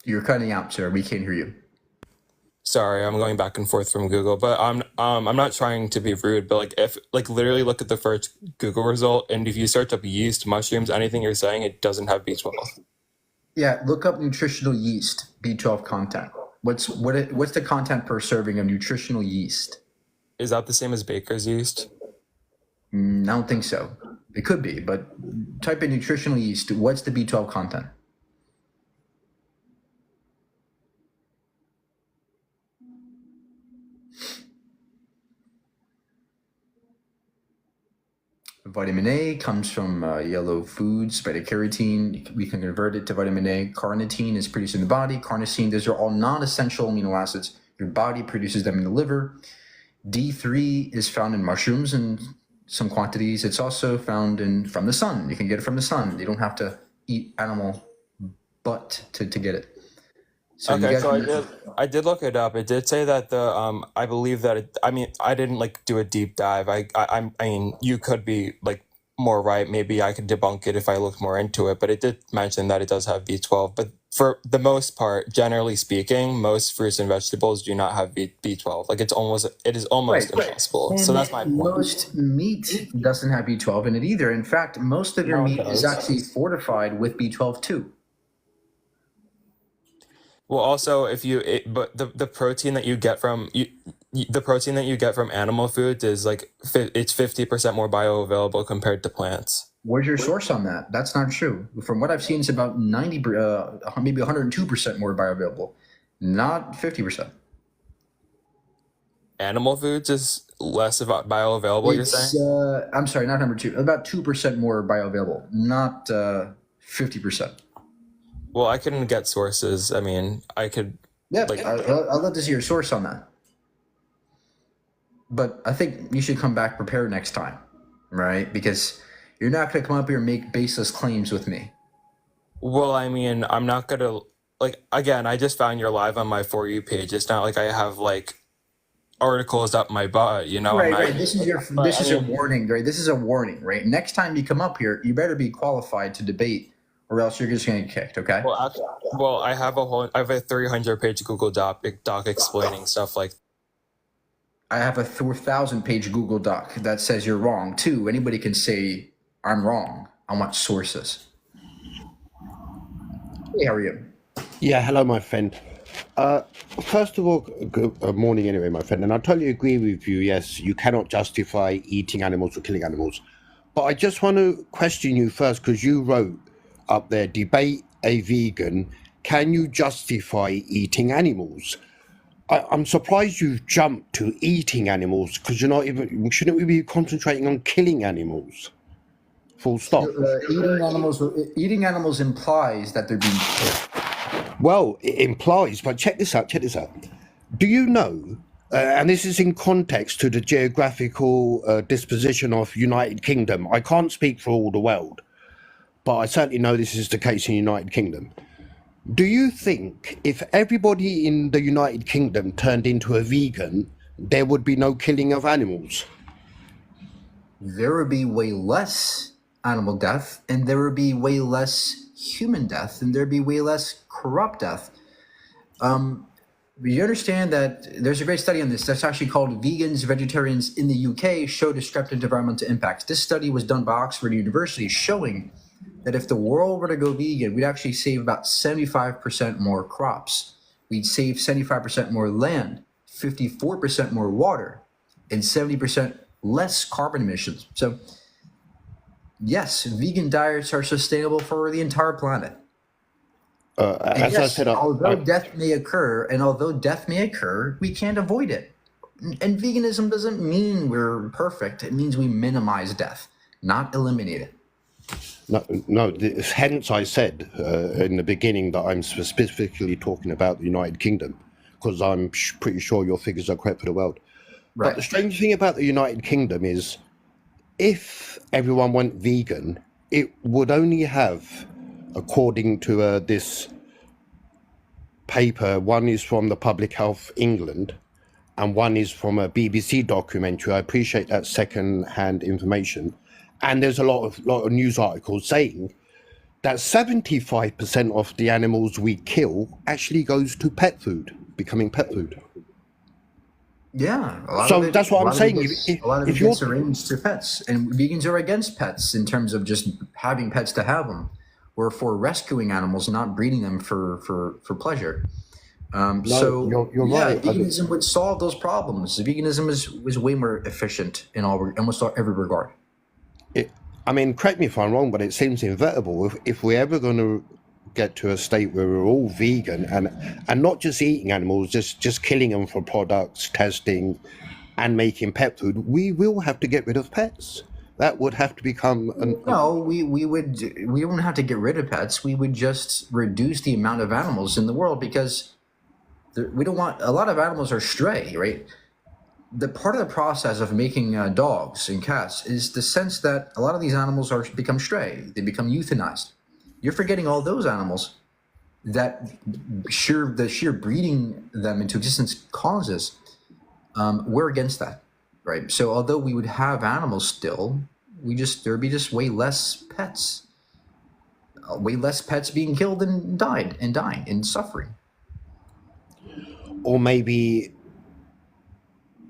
You're cutting out, sir. We can't hear you. Sorry, I'm going back and forth from Google, but I'm not trying to be rude, but like if like literally look at the first Google result, and if you search up yeast, mushrooms, anything you're saying, it doesn't have B12. Yeah, look up nutritional yeast B12 content. What's the content per serving of nutritional yeast? Is that the same as baker's yeast? I don't think so. It could be, but type in nutritional yeast. What's the B12 content? Vitamin A comes from yellow foods, beta-carotene. We can convert it to vitamin A. Carnitine is produced in the body. Carnosine, those are all non-essential amino acids. Your body produces them in the liver. D3 is found in mushrooms in some quantities. It's also found from the sun. You can get it from the sun. You don't have to eat animal butt to get it. So okay, so I did look it up. It did say that the I believe that it, I mean I didn't like do a deep dive. I mean you could be like more right. Maybe I could debunk it if I looked more into it. But it did mention that it does have B12. But for the most part, generally speaking, most fruits and vegetables do not have B12. Like it is almost impossible. And so that's my point. Most meat doesn't have B12 in it either. In fact, most of your meat is actually fortified with B12 too. Well, also, but the protein that you get from the protein that you get from animal foods is like it's 50% more bioavailable compared to plants. Where's your source on that? That's not true. From what I've seen, it's about 90, maybe 102% more bioavailable, not 50%. Animal foods is less about bioavailable. You're saying? I'm sorry, not number 2. About 2% more bioavailable, not 50%. Well, I couldn't get sources. I mean, I could. Yeah, I'd love to see your source on that. But I think you should come back prepared next time, right? Because you're not going to come up here and make baseless claims with me. Well, I mean, I'm not going to, like, again, I just found you're live on my For You page. It's not like I have, like, articles up my butt, you know? Right. This is a warning, right? This is a warning, right? Next time you come up here, you better be qualified to debate, or else you're just going to get kicked, okay? Well, I have a 300-page Google Doc explaining stuff like. I have a 4,000-page Google Doc that says you're wrong too. Anybody can say I'm wrong. I want sources. Hey, how are you? Yeah, hello, my friend. First of all, good morning anyway, my friend. And I totally agree with you. Yes, you cannot justify eating animals or killing animals. But I just want to question you first, because you wrote up there, debate a vegan, can you justify eating animals? I'm surprised you've jumped to eating animals, because you're not even, shouldn't we be concentrating on killing animals? Full stop. Eating animals implies that they're being killed. Well, it implies, but check this out. Do you know, and this is in context to the geographical disposition of United Kingdom. I can't speak for all the world, but I certainly know this is the case in United Kingdom. Do you think if everybody in the United Kingdom turned into a vegan, there would be no killing of animals? There would be way less animal death, and there would be way less human death, and there'd be way less corrupt death. But you understand that there's a great study on this that's actually called Vegans, Vegetarians in the UK Show Discrepant Environmental Impacts. This study was done by Oxford University showing that if the world were to go vegan, we'd actually save about 75% more crops. We'd save 75% more land, 54% more water, and 70% less carbon emissions. So yes, vegan diets are sustainable for the entire planet. And As I yes, said, although death may occur, we can't avoid it. And veganism doesn't mean we're perfect. It means we minimize death, not eliminate it. hence I said in the beginning that I'm specifically talking about the United Kingdom, because I'm pretty sure your figures are correct for the world. Right. But the strange thing about the United Kingdom is if everyone went vegan, it would only have, according to this paper, one is from the Public Health England and one is from a BBC documentary. I appreciate that second-hand information. And there's a lot of news articles saying that 75% of the animals we kill actually goes to pet food, becoming pet food. Yeah, That's what I'm saying. A lot of it gets arranged to pets, and vegans are against pets in terms of just having pets to have them. We're for rescuing animals, not breeding them for pleasure. You're right. Veganism would solve those problems. Veganism is way more efficient in almost every regard. Correct me if I'm wrong, but it seems inevitable. If we're ever going to get to a state where we're all vegan and not just eating animals, just killing them for products, testing, and making pet food, we will have to get rid of pets. That would have to become No, we wouldn't have to get rid of pets. We would just reduce the amount of animals in the world because we don't want a lot of animals are stray, right? The part of the process of making dogs and cats is the sense that a lot of these animals become stray. They become euthanized. You're forgetting all those animals that the sheer breeding them into existence causes. We're against that, right? So although we would have animals still, there'd be just way less pets being killed and dying and suffering. Or maybe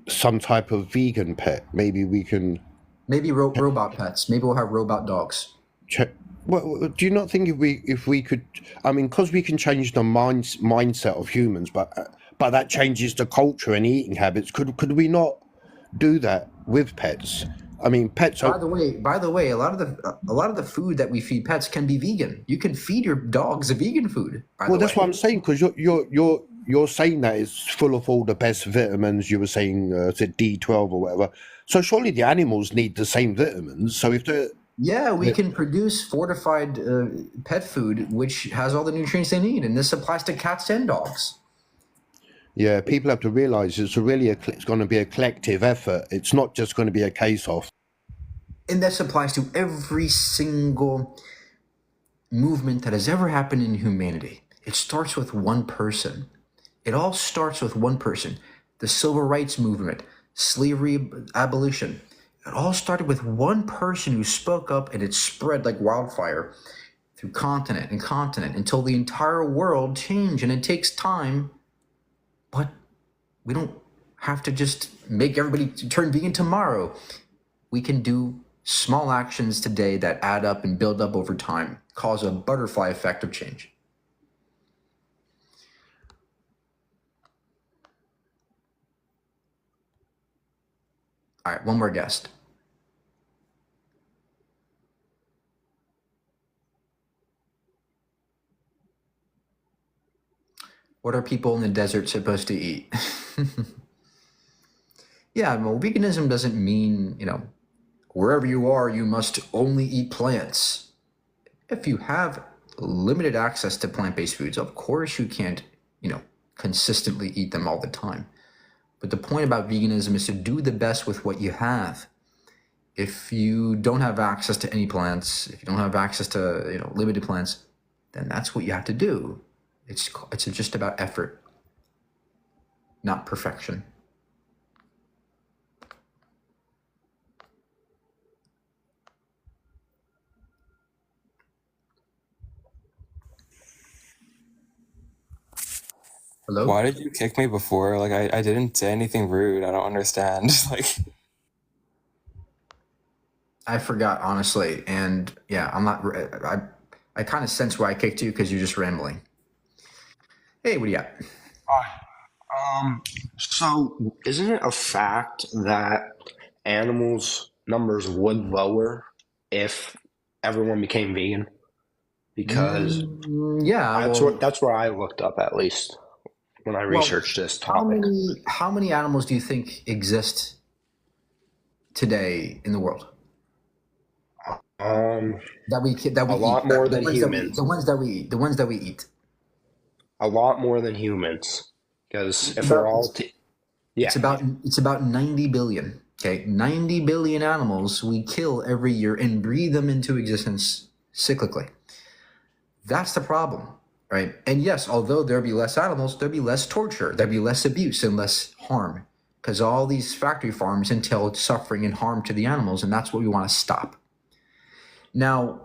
some type of vegan pet. Maybe we can. Maybe robot pets. Maybe we'll have robot dogs. Well, do you not think if we could? I mean, because we can change the mindset of humans, but that changes the culture and eating habits. Could we not do that with pets? I mean, pets. By the way, a lot of the food that we feed pets can be vegan. You can feed your dogs a vegan food. Well, that's what I'm saying, because you're saying that it's full of all the best vitamins. You were saying is it D12 or whatever. So surely the animals need the same vitamins. So if they're we can produce fortified pet food which has all the nutrients they need, and this applies to cats and dogs. Yeah, people have to realize it's going to be a collective effort. It's not just going to be a case of. And this applies to every single movement that has ever happened in humanity. It starts with one person. It all starts with one person. The civil rights movement, slavery abolition. It all started with one person who spoke up, and it spread like wildfire through continent and continent until the entire world changed. And it takes time, but we don't have to just make everybody turn vegan tomorrow. We can do small actions today that add up and build up over time, cause a butterfly effect of change. All right, one more guest. What are people in the desert supposed to eat? Yeah, well, veganism doesn't mean, wherever you are, you must only eat plants. If you have limited access to plant-based foods, of course you can't, consistently eat them all the time. But the point about veganism is to do the best with what you have. If you don't have access to any plants, if you don't have access to, limited plants, then that's what you have to do. It's just about effort, not perfection. Hello? Why did you kick me before? Like, I didn't say anything rude. I don't understand. Like, I forgot, honestly. And yeah, I'm not, I kind of sense why I kicked you because you're just rambling. Hey, what do you got? So isn't it a fact that animals numbers would lower if everyone became vegan? Because Yeah, that's where I looked up, at least when I researched this topic. How many animals do you think exist today in the world? That we a lot eat. more The than ones humans. the ones that we eat. The ones that we eat. A lot more than humans. Because if we're all, It's about 90 billion. Okay, 90 billion animals we kill every year and breathe them into existence cyclically. That's the problem, right? And yes, although there'll be less animals, there'll be less torture, there'll be less abuse and less harm, because all these factory farms entail suffering and harm to the animals, and that's what we want to stop. Now,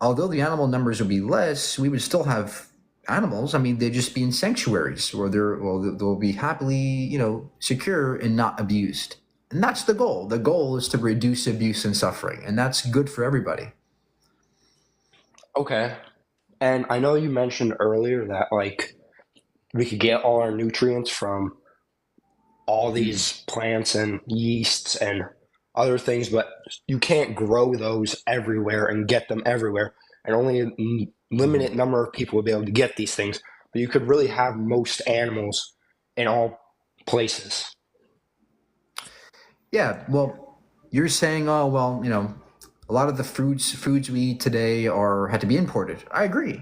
although the animal numbers would be less, we would still have animals. I mean, they'd just be in sanctuaries where they'll be happily, secure and not abused. And that's the goal. The goal is to reduce abuse and suffering, and that's good for everybody. Okay. And I know you mentioned earlier that like we could get all our nutrients from all these plants and yeasts and other things, but you can't grow those everywhere and get them everywhere. And only a limited number of people will be able to get these things. But you could really have most animals in all places. Yeah, well, you're saying, oh, well, a lot of the foods we eat today had to be imported. I agree.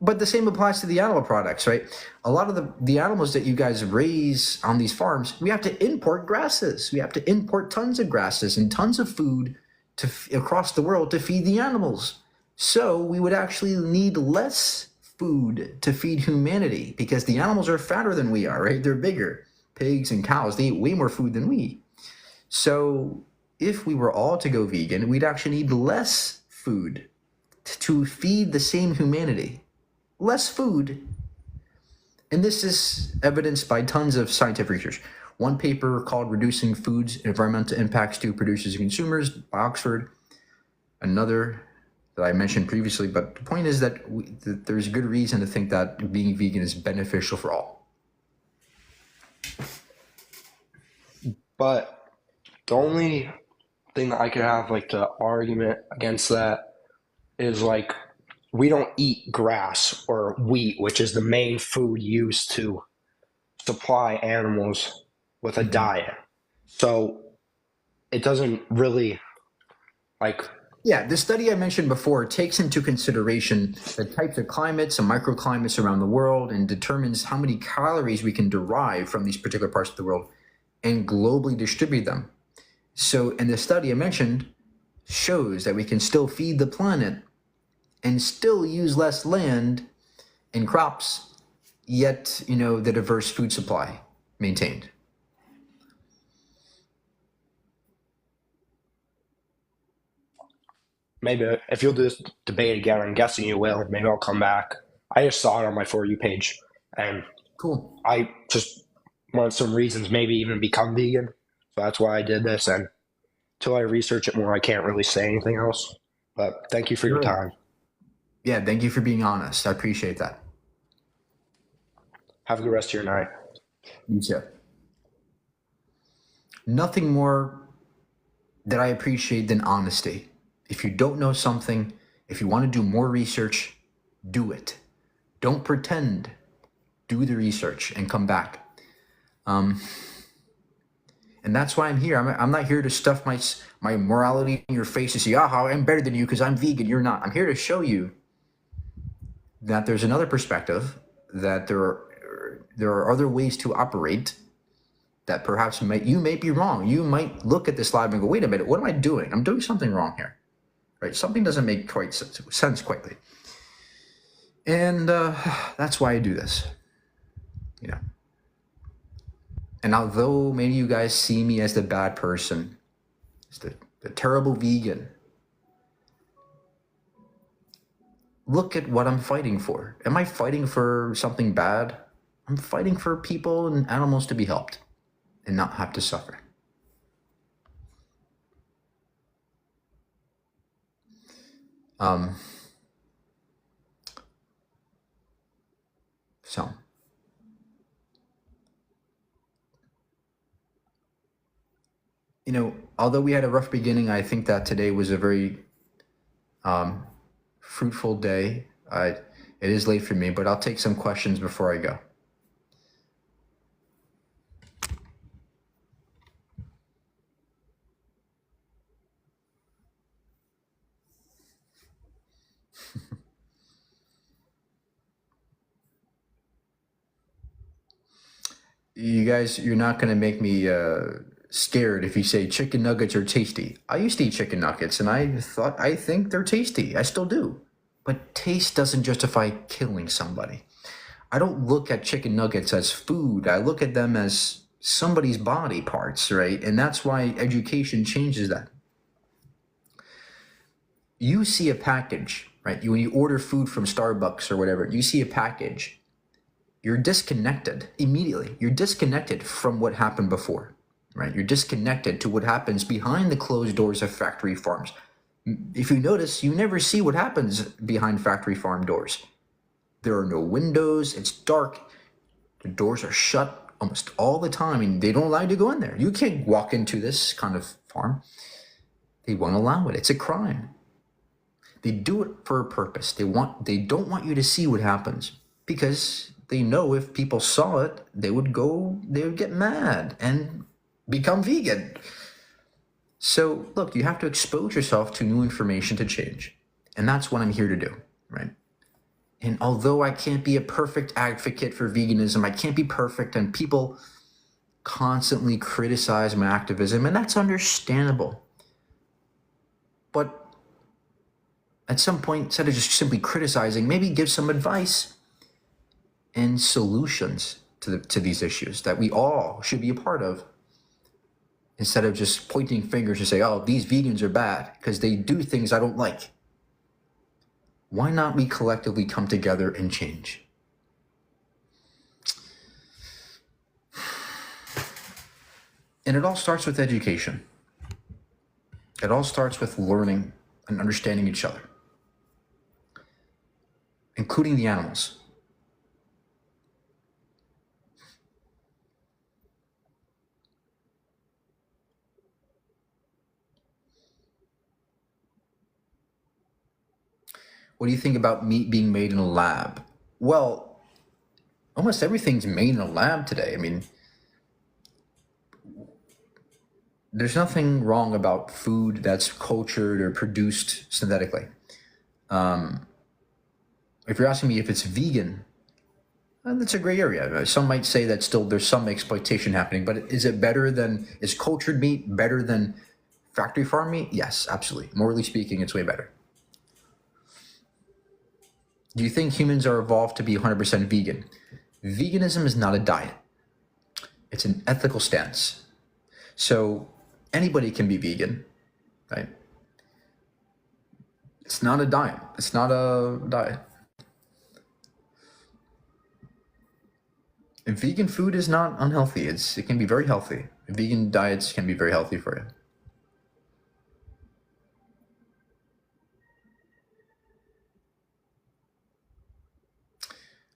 But the same applies to the animal products, right? A lot of the animals that you guys raise on these farms, we have to import grasses. We have to import tons of grasses and tons of food across the world to feed the animals. So we would actually need less food to feed humanity because the animals are fatter than we are, right? They're bigger. Pigs and cows, they eat way more food than we eat. So if we were all to go vegan, we'd actually need less food to feed the same humanity. Less food. And this is evidenced by tons of scientific research. One paper called Reducing Food's Environmental Impacts to Producers and Consumers by Oxford. Another that I mentioned previously. But the point is that there's good reason to think that being vegan is beneficial for all. But the only thing that I could have like the argument against that is like we don't eat grass or wheat, which is the main food used to supply animals with a diet. So it doesn't really like. Yeah, the study I mentioned before takes into consideration the types of climates and microclimates around the world and determines how many calories we can derive from these particular parts of the world and globally distribute them. So, and the study I mentioned shows that we can still feed the planet and still use less land and crops, yet, the diverse food supply maintained. Maybe if you'll do this debate again, I'm guessing you will. Maybe I'll come back. I just saw it on my For You page, and cool. I just want some reasons, maybe even become vegan. So that's why I did this. And until I research it more, I can't really say anything else. But thank you for your time. Yeah, thank you for being honest. I appreciate that. Have a good rest of your night. You too. Nothing more that I appreciate than honesty. If you don't know something, if you want to do more research, do it. Don't pretend. Do the research and come back. And that's why I'm here. I'm not here to stuff my morality in your face and say, I'm better than you because I'm vegan. You're not. I'm here to show you that there's another perspective, that there are other ways to operate, that perhaps you may be wrong. You might look at this live and go, wait a minute, what am I doing? I'm doing something wrong here. Right? Something doesn't make quite sense quickly. And that's why I do this. And although maybe you guys see me as the bad person, as the terrible vegan, look at what I'm fighting for. Am I fighting for something bad? I'm fighting for people and animals to be helped and not have to suffer. So, although we had a rough beginning, I think that today was a very fruitful day. It is late for me, but I'll take some questions before I go. You guys, you're not going to make me scared if you say chicken nuggets are tasty. I used to eat chicken nuggets, and I think they're tasty. I still do. But taste doesn't justify killing somebody. I don't look at chicken nuggets as food. I look at them as somebody's body parts, right? And that's why education changes that. You see a package, right? When you order food from Starbucks or whatever, you see a package. You're disconnected immediately. You're disconnected from what happened before, right? You're disconnected to what happens behind the closed doors of factory farms. If you notice, you never see what happens behind factory farm doors. There are no windows. It's dark. The doors are shut almost all the time, and they don't allow you to go in there. You can't walk into this kind of farm. They won't allow it. It's a crime. They do it for a purpose. They don't want you to see what happens, because they know if people saw it, they would get mad and become vegan. So look, you have to expose yourself to new information to change. And that's what I'm here to do, right? And although I can't be a perfect advocate for veganism, I can't be perfect, and people constantly criticize my activism, and that's understandable. But at some point, instead of just simply criticizing, maybe give some advice and solutions to these issues that we all should be a part of, instead of just pointing fingers and say, oh, these vegans are bad because they do things I don't like. Why not we collectively come together and change? And it all starts with education. It all starts with learning and understanding each other, including the animals. What do you think about meat being made in a lab? Well, almost everything's made in a lab today. I mean, there's nothing wrong about food that's cultured or produced synthetically. If you're asking me if it's vegan, that's a gray area. Some might say that still there's some exploitation happening, but is cultured meat better than factory farm meat? Yes, absolutely. Morally speaking, it's way better. Do you think humans are evolved to be 100% vegan? Veganism is not a diet. It's an ethical stance. So anybody can be vegan, right? It's not a diet. It's not a diet. And vegan food is not unhealthy. It can be very healthy. Vegan diets can be very healthy for you.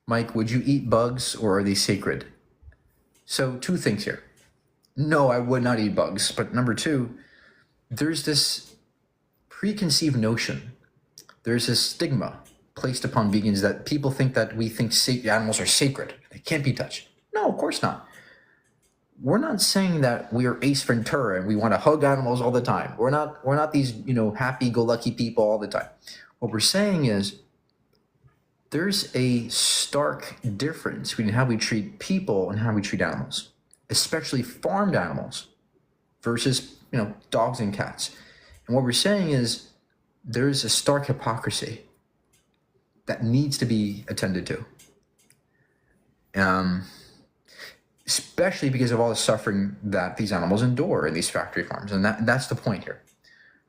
Mike, would you eat bugs, or are they sacred? So 2 things here. No, I would not eat bugs. But number 2, there's this preconceived notion. There's this stigma placed upon vegans that people think that we think animals are sacred. They can't be touched. No, of course not. We're not saying that we are Ace Ventura and we want to hug animals all the time. We're not these, happy-go-lucky people all the time. What we're saying is, there's a stark difference between how we treat people and how we treat animals, especially farmed animals versus, dogs and cats. And what we're saying is there's a stark hypocrisy that needs to be attended to, especially because of all the suffering that these animals endure in these factory farms. And that's the point here.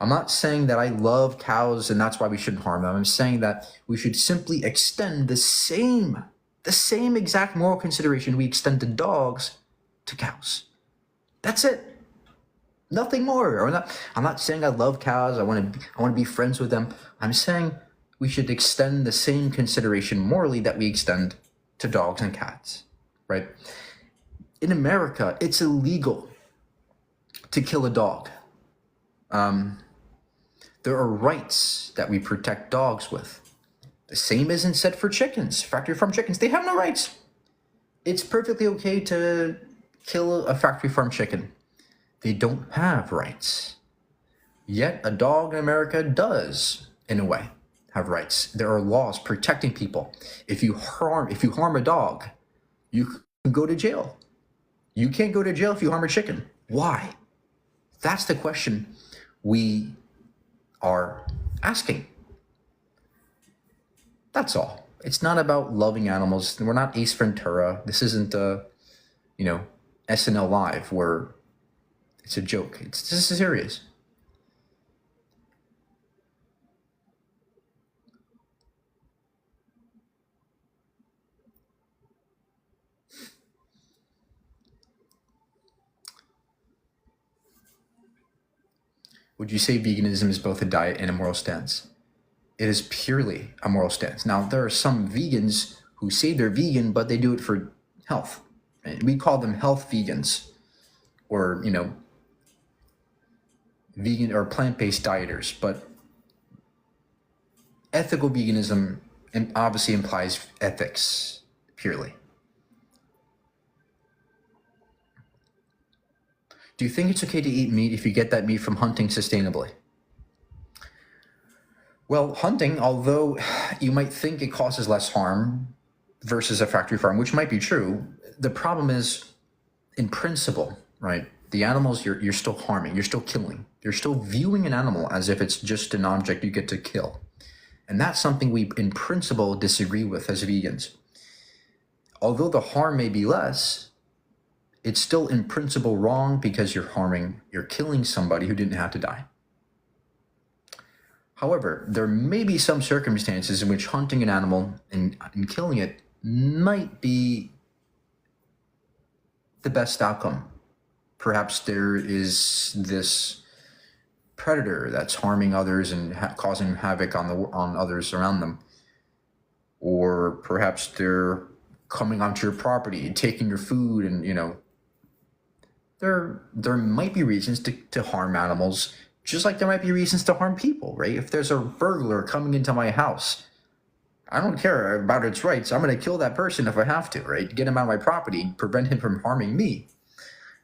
I'm not saying that I love cows and that's why we shouldn't harm them. I'm saying that we should simply extend the same the same exact moral consideration we extend to dogs to cows. That's it. Nothing more. I'm not saying I love cows. I want to be friends with them. I'm saying we should extend the same consideration morally that we extend to dogs and cats, right? In America, it's illegal to kill a dog. There are rights that we protect dogs with. The same isn't said for chickens, factory farm chickens. They have no rights. It's perfectly okay to kill a factory farm chicken. They don't have rights. Yet a dog in America does, in a way, have rights. There are laws protecting people. If you harm a dog, you can go to jail. You can't go to jail if you harm a chicken. Why? That's the question we are asking. That's all. It's not about loving animals. We're not Ace Ventura. This isn't SNL Live where it's a joke. This is serious. Would you say veganism is both a diet and a moral stance? It is purely a moral stance. Now, there are some vegans who say they're vegan, but they do it for health. And we call them health vegans, or, vegan or plant-based dieters. But ethical veganism obviously implies ethics purely. Do you think it's okay to eat meat if you get that meat from hunting sustainably? Well, hunting, although you might think it causes less harm versus a factory farm, which might be true, the problem is, in principle, right? The animals you're still harming, you're still killing. You're still viewing an animal as if it's just an object you get to kill. And that's something we, in principle, disagree with as vegans. Although the harm may be less, it's still in principle wrong because you're killing somebody who didn't have to die. However, there may be some circumstances in which hunting an animal and killing it might be the best outcome. Perhaps there is this predator that's harming others and causing havoc on others around them. Or perhaps they're coming onto your property and taking your food, and there might be reasons to harm animals, just like there might be reasons to harm people, right? If there's a burglar coming into my house, I don't care about its rights. I'm going to kill that person if I have to, right? Get him out of my property, prevent him from harming me.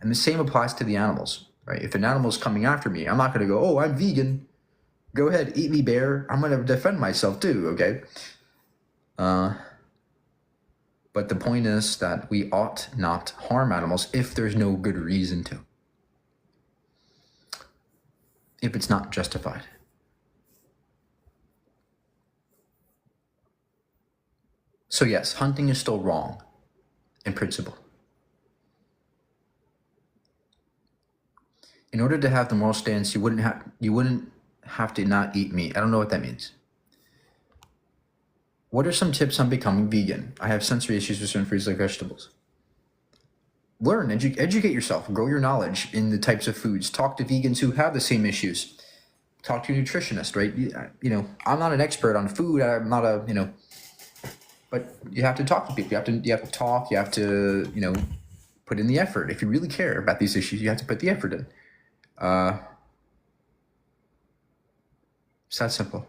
And the same applies to the animals, right? If an animal's coming after me, I'm not going to go, oh, I'm vegan. Go ahead, eat me, bear. I'm going to defend myself too, okay? But the point is that we ought not harm animals if there's no good reason to. If it's not justified. So yes, hunting is still wrong in principle. In order to have the moral stance, you wouldn't have to not eat meat. I don't know what that means. What are some tips on becoming vegan? I have sensory issues with certain foods like vegetables. Learn, educate yourself, grow your knowledge in the types of foods. Talk to vegans who have the same issues. Talk to a nutritionist, right? I'm not an expert on food. I'm not but you have to talk to people. You have to talk. You have to, put in the effort. If you really care about these issues, you have to put the effort in. It's that simple.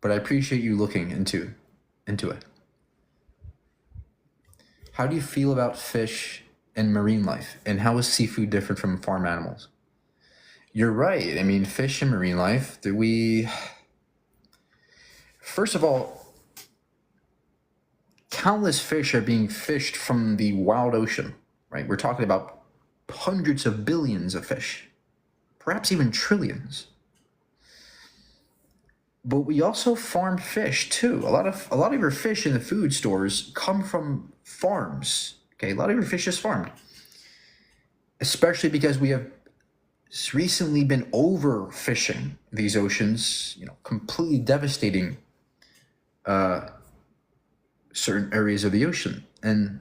But I appreciate you looking into it. How do you feel about fish and marine life? And how is seafood different from farm animals? You're right. I mean, fish and marine life, first of all, countless fish are being fished from the wild ocean, right? We're talking about hundreds of billions of fish, perhaps even trillions. But we also farm fish too. A lot of your fish in the food stores come from farms. Okay, a lot of your fish is farmed, especially because we have recently been overfishing these oceans. Completely devastating certain areas of the ocean, and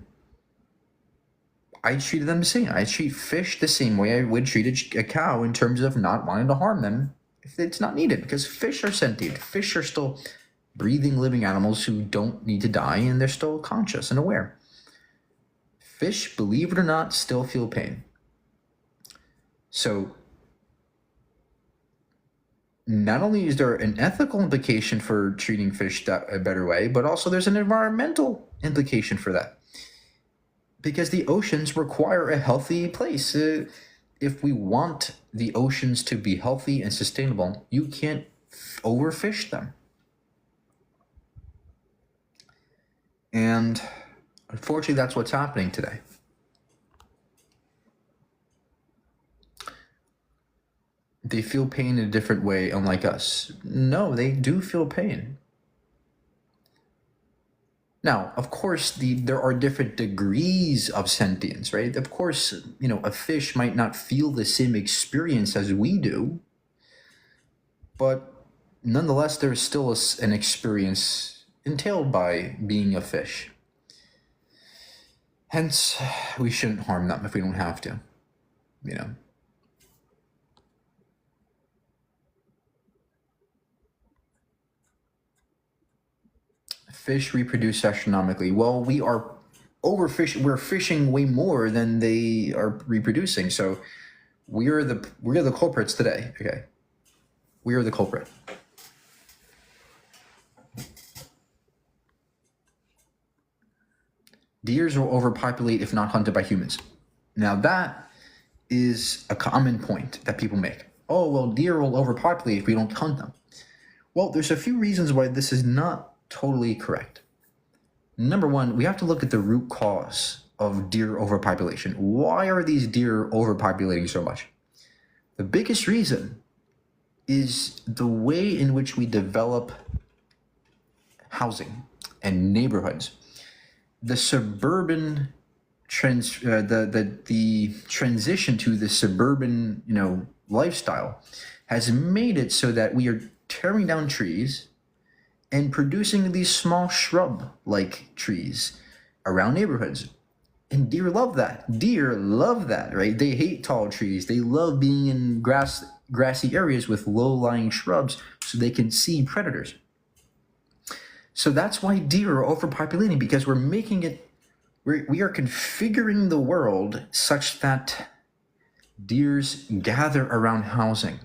I treated them the same. I treat fish the same way I would treat a cow in terms of not wanting to harm them if it's not needed, because fish are sentient. Fish are still breathing, living animals who don't need to die, and they're still conscious and aware. Fish, believe it or not, still feel pain. So not only is there an ethical implication for treating fish a better way, but also there's an environmental implication for that. Because the oceans require a healthy place. If we want the oceans to be healthy and sustainable, you can't overfish them. And unfortunately, that's what's happening today. They feel pain in a different way, unlike us. No, they do feel pain. Now, of course, there are different degrees of sentience, right? Of course, a fish might not feel the same experience as we do, but nonetheless, there's still an experience entailed by being a fish. Hence, we shouldn't harm them if we don't have to, Fish reproduce astronomically. Well, we are overfishing. We're fishing way more than they are reproducing. So we're the culprits today. Okay, we are the culprit. Deers will overpopulate if not hunted by humans. Now that is a common point that people make. Oh, well, deer will overpopulate if we don't hunt them. Well, there's a few reasons why this is not totally correct. Number one, we have to look at the root cause of deer overpopulation. Why are these deer overpopulating so much? The biggest reason is the way in which we develop housing and neighborhoods. The suburban the transition to the suburban lifestyle has made it so that we are tearing down trees and producing these small shrub-like trees around neighborhoods. And deer love that. Deer love that, right? They hate tall trees. They love being in grassy areas with low-lying shrubs so they can see predators. So that's why deer are overpopulating, because we are configuring the world such that deers gather around houses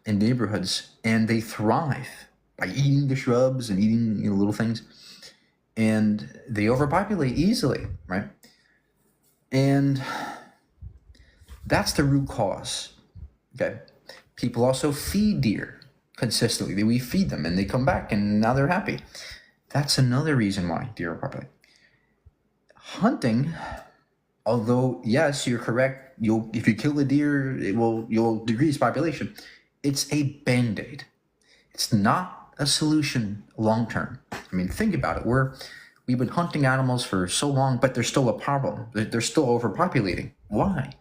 and neighborhoods, and they thrive by eating the shrubs and eating little things, and they overpopulate easily, right? And that's the root cause. Okay, people also feed deer consistently. We feed them, and they come back, and now they're happy. That's another reason why deer overpopulate. Hunting, although yes, you're correct. If you kill a deer, you'll decrease population. It's a band-aid. It's not a solution long term. I mean, think about it. We've been hunting animals for so long, but there's still a problem. They're still overpopulating. Why?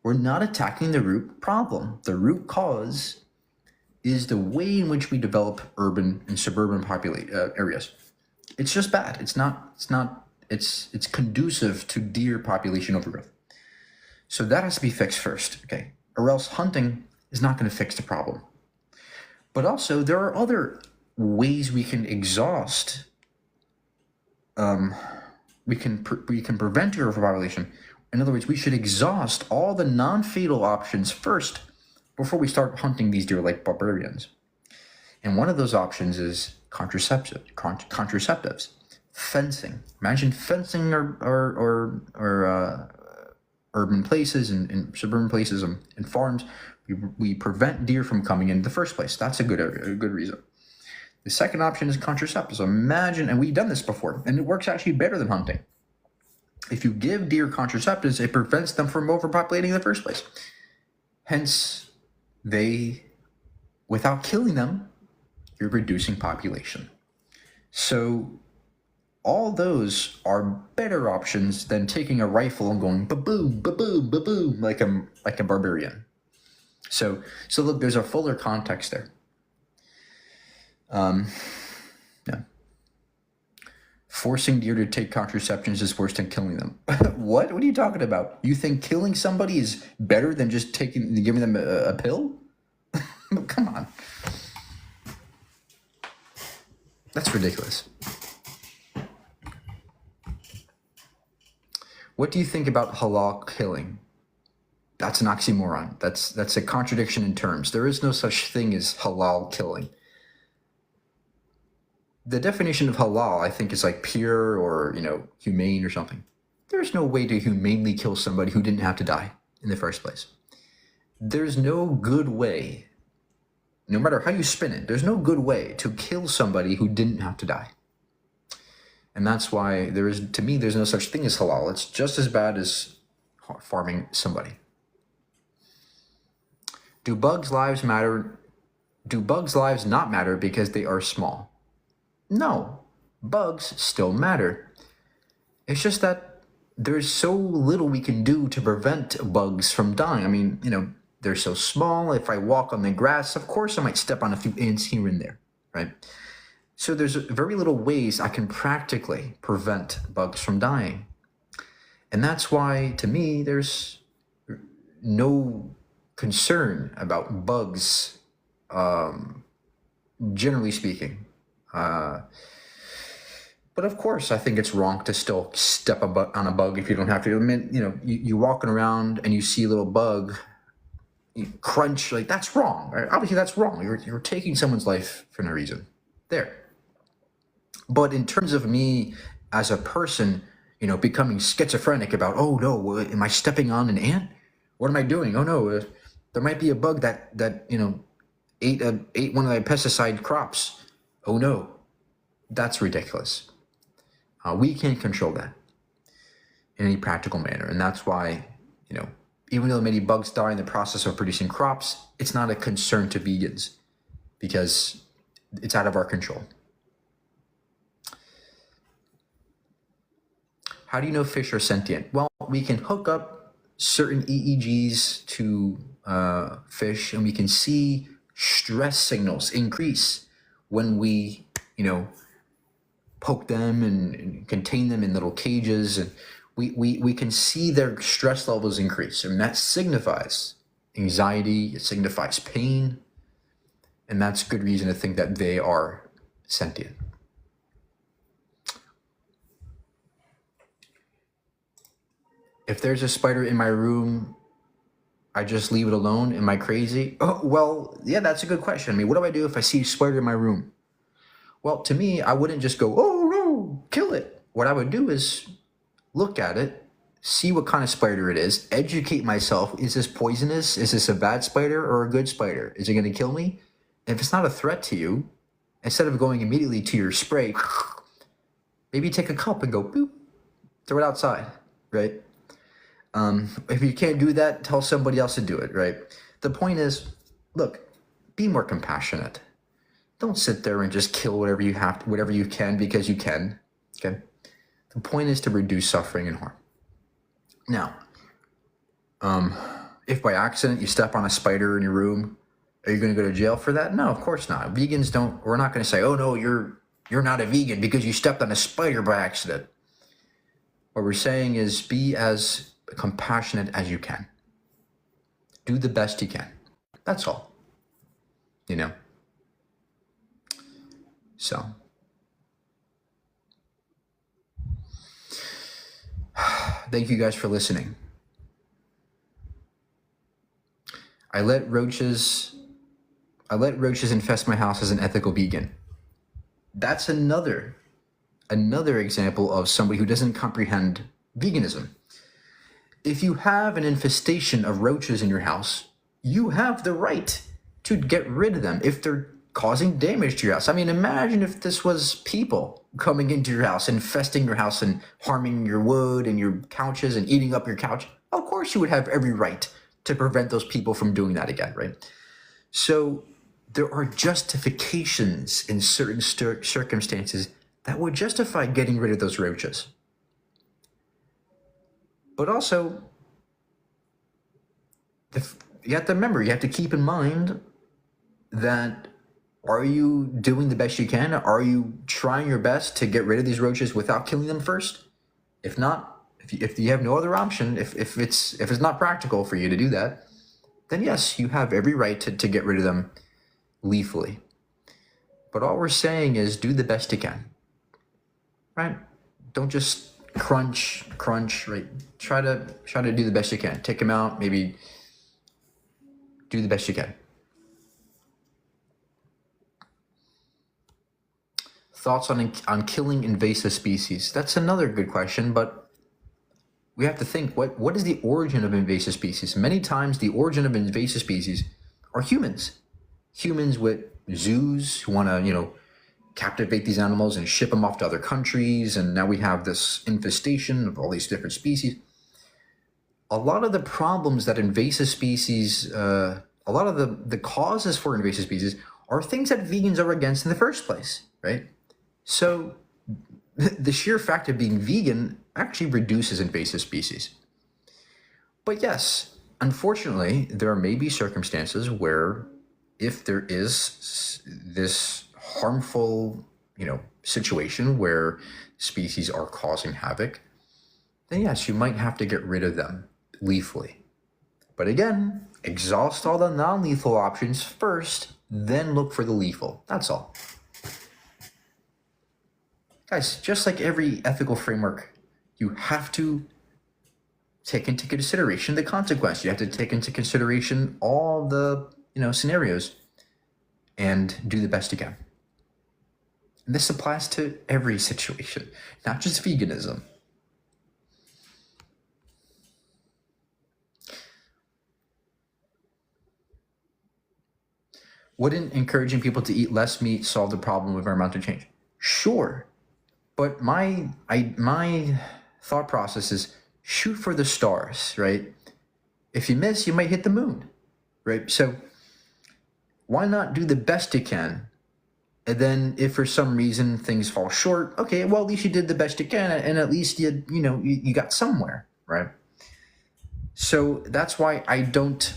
We're not attacking the root problem. The root cause is the way in which we develop urban and suburban areas. It's just bad. It's conducive to deer population overgrowth. So that has to be fixed first, okay? Or else hunting is not going to fix the problem. But also, there are other ways we can exhaust. We can prevent deer overpopulation. In other words, we should exhaust all the non-fatal options first before we start hunting these deer like barbarians. And one of those options is contraceptives, fencing. Imagine fencing or urban places and suburban places and farms. We prevent deer from coming in the first place. That's a good reason. The second option is contraceptives. Imagine, and we've done this before, and it works actually better than hunting. If you give deer contraceptives, it prevents them from overpopulating in the first place. Hence, without killing them, you're reducing population. So all those are better options than taking a rifle and going ba-boom, ba-boom, ba-boom, like a barbarian. So look, there's a fuller context there. Yeah. Forcing deer to take contraceptions is worse than killing them. What? What are you talking about? You think killing somebody is better than just giving them a pill? Come on. That's ridiculous. What do you think about halal killing? That's an oxymoron. That's a contradiction in terms. There is no such thing as halal killing. The definition of halal, I think, is like pure or, humane or something. There's no way to humanely kill somebody who didn't have to die in the first place. There's no good way, no matter how you spin it, there's no good way to kill somebody who didn't have to die. And that's why to me, there's no such thing as halal. It's just as bad as farming somebody. Do bugs' lives matter? Do bugs' lives not matter because they are small? No, bugs still matter. It's just that there's so little we can do to prevent bugs from dying. I mean, they're so small. If I walk on the grass, of course I might step on a few ants here and there, right? So there's very little ways I can practically prevent bugs from dying. And that's why, to me, there's no concern about bugs, generally speaking. But of course, I think it's wrong to still step on a bug if you don't have to. I mean, you're walking around and you see a little bug, you crunch, like that's wrong. Right? Obviously, that's wrong. You're taking someone's life for no reason. There. But in terms of me as a person, becoming schizophrenic about, oh no, am I stepping on an ant? What am I doing? Oh no, there might be a bug that ate one of my pesticide crops. Oh no, that's ridiculous. We can't control that in any practical manner. And that's why, even though many bugs die in the process of producing crops, it's not a concern to vegans because it's out of our control. How do you know fish are sentient? Well, we can hook up certain EEGs to fish and we can see stress signals increase when we, poke them and contain them in little cages, and we can see their stress levels increase, and that signifies anxiety, it signifies pain, and that's good reason to think that they are sentient. If there's a spider in my room, I just leave it alone. Am I crazy? Oh, well, yeah, that's a good question. I mean, what do I do if I see a spider in my room? Well, to me, I wouldn't just go, oh no, kill it. What I would do is look at it, see what kind of spider it is, educate myself. Is this poisonous? Is this a bad spider or a good spider? Is it going to kill me? And if it's not a threat to you, instead of going immediately to your spray, maybe take a cup and go boop, throw it outside, right? If you can't do that, tell somebody else to do it, right? The point is, look, be more compassionate. Don't sit there and just kill whatever you can because you can, okay? The point is to reduce suffering and harm. Now, if by accident you step on a spider in your room, are you going to go to jail for that? No, of course not. Vegans don't, we're not going to say, oh no, you're not a vegan because you stepped on a spider by accident. What we're saying is be as compassionate as you can. Do the best you can. That's all. So, thank you guys for listening. I let roaches infest my house as an ethical vegan. That's another example of somebody who doesn't comprehend veganism. If you have an infestation of roaches in your house, you have the right to get rid of them if they're causing damage to your house. I mean, imagine if this was people coming into your house, infesting your house and harming your wood and your couches and eating up your couch. Of course you would have every right to prevent those people from doing that again, right? So there are justifications in certain circumstances that would justify getting rid of those roaches. But also, you have to remember, you have to keep in mind that Are you doing the best you can? Are you trying your best to get rid of these roaches without killing them first? If not, if you have no other option, if it's not practical for you to do that, then yes, you have every right to get rid of them lethally. But all we're saying is do the best you can, right? Don't just crunch, right? Try to do the best you can. Take them out, maybe do the best you can. Thoughts on killing invasive species? That's another good question, but we have to think, what is the origin of invasive species? Many times the origin of invasive species are humans. Humans with zoos who want to, captivate these animals and ship them off to other countries, and now we have this infestation of all these different species. A lot of the problems that invasive species, a lot of the causes for invasive species are things that vegans are against in the first place, right? So the sheer fact of being vegan actually reduces invasive species. But yes, unfortunately, there may be circumstances where if there is this harmful, situation where species are causing havoc, then yes, you might have to get rid of them lethally. But again, exhaust all the non-lethal options first, then look for the lethal. That's all. Guys, just like every ethical framework, you have to take into consideration the consequence. You have to take into consideration all the, scenarios and do the best you can. And this applies to every situation, not just veganism. Wouldn't encouraging people to eat less meat solve the problem of environmental change? Sure. But my thought process is shoot for the stars, right? If you miss, you might hit the moon, right? So why not do the best you can? And then if for some reason things fall short, okay, well, at least you did the best you can, and at least you got somewhere, right? So that's why I don't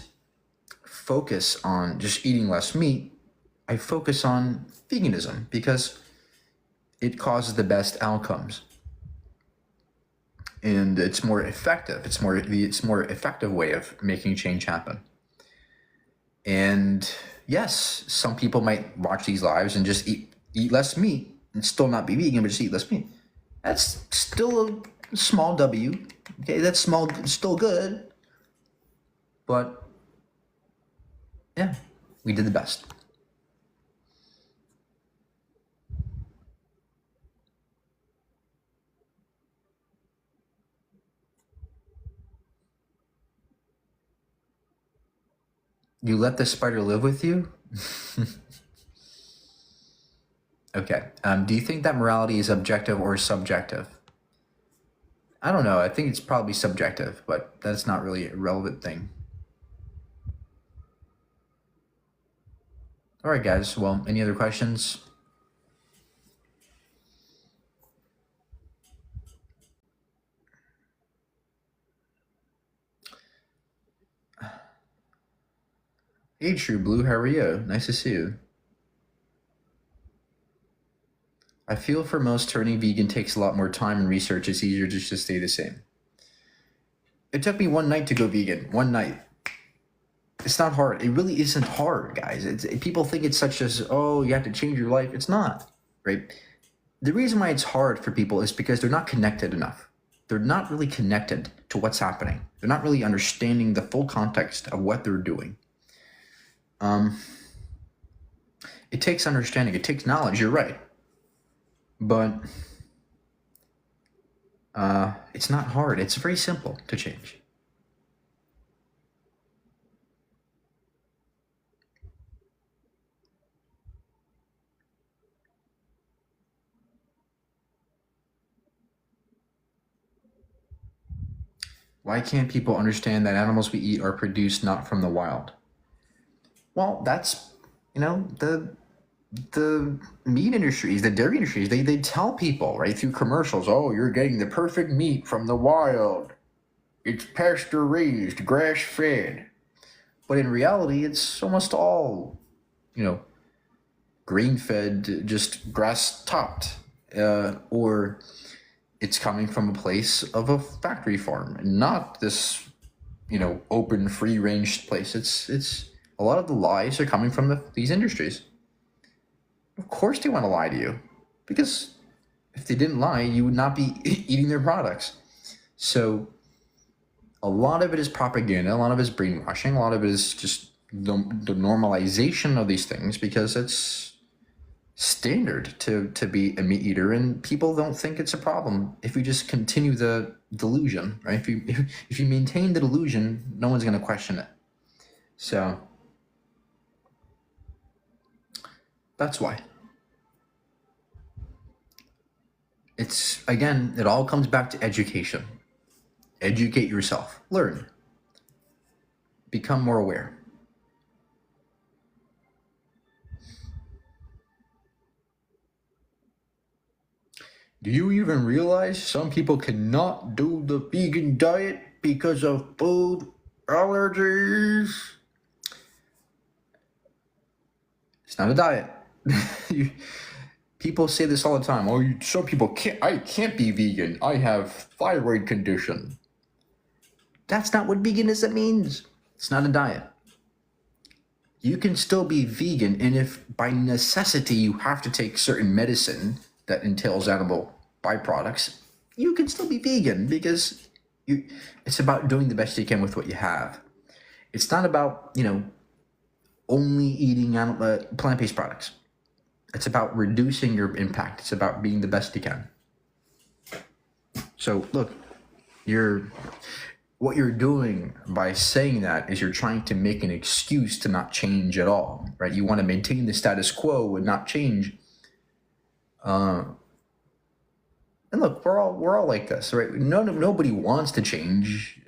focus on just eating less meat. I focus on veganism because it causes the best outcomes, and it's more effective. It's more effective way of making change happen. And yes, some people might watch these lives and just eat less meat and still not be vegan, but just eat less meat. That's still a small W. Okay, that's still good. But yeah, we did the best. You let the spider live with you? Okay. Do you think that morality is objective or subjective? I don't know. I think it's probably subjective, but that's not really a relevant thing. All right, guys. Well, any other questions? Hey, True Blue, how are you? Nice to see you. I feel for most turning vegan takes a lot more time and research. It's easier just to stay the same. It took me one night to go vegan. One night. It's not hard. It really isn't hard, guys. People think it's such as, oh, you have to change your life. It's not, right? The reason why it's hard for people is because they're not connected enough. They're not really connected to what's happening. They're not really understanding the full context of what they're doing. It takes understanding. It takes knowledge. You're right. But it's not hard. It's very simple to change. Why can't people understand that animals we eat are produced not from the wild? Well, that's, the meat industries, the dairy industries, they tell people, right, through commercials, oh, you're getting the perfect meat from the wild. It's pasture raised, grass fed. But in reality, it's almost all, grain-fed, just grass-topped, or it's coming from a place of a factory farm, not this, open, free-range place. It's a lot of the lies are coming from these industries. Of course they want to lie to you, because if they didn't lie, you would not be eating their products. So a lot of it is propaganda, a lot of it is brainwashing, a lot of it is just the normalization of these things, because it's standard to be a meat eater, and people don't think it's a problem if you just continue the delusion, right? If you maintain the delusion, no one's going to question it. So that's why. It's, again, it all comes back to education. Educate yourself. Learn. Become more aware. Do you even realize some people cannot do the vegan diet because of food allergies? It's not a diet. People say this all the time. Oh, some people I can't be vegan. I have thyroid condition. That's not what veganism means. It's not a diet. You can still be vegan, and if by necessity you have to take certain medicine that entails animal byproducts, you can still be vegan, because it's about doing the best you can with what you have. It's not about, only eating plant-based products. It's about reducing your impact. It's about being the best you can. So look, what you're doing by saying that is you're trying to make an excuse to not change at all, right? You want to maintain the status quo and not change. And look, we're all like this, right? Nobody wants to change.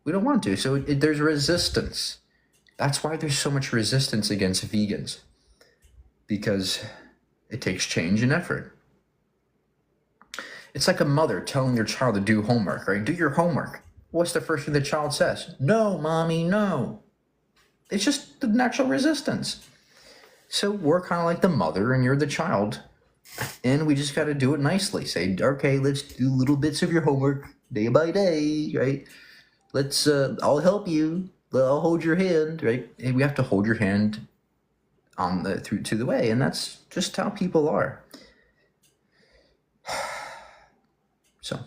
We don't want to. So there's resistance. That's why there's so much resistance against vegans, because it takes change and effort. It's like a mother telling your child to do homework, right? Do your homework. What's the first thing the child says? No, mommy, no. It's just the natural resistance. So we're kind of like the mother and you're the child. And we just got to do it nicely. Say, okay, let's do little bits of your homework day by day, right? Let's, I'll help you. I'll hold your hand, right? And we have to hold your hand through to the way. And that's just how people are. So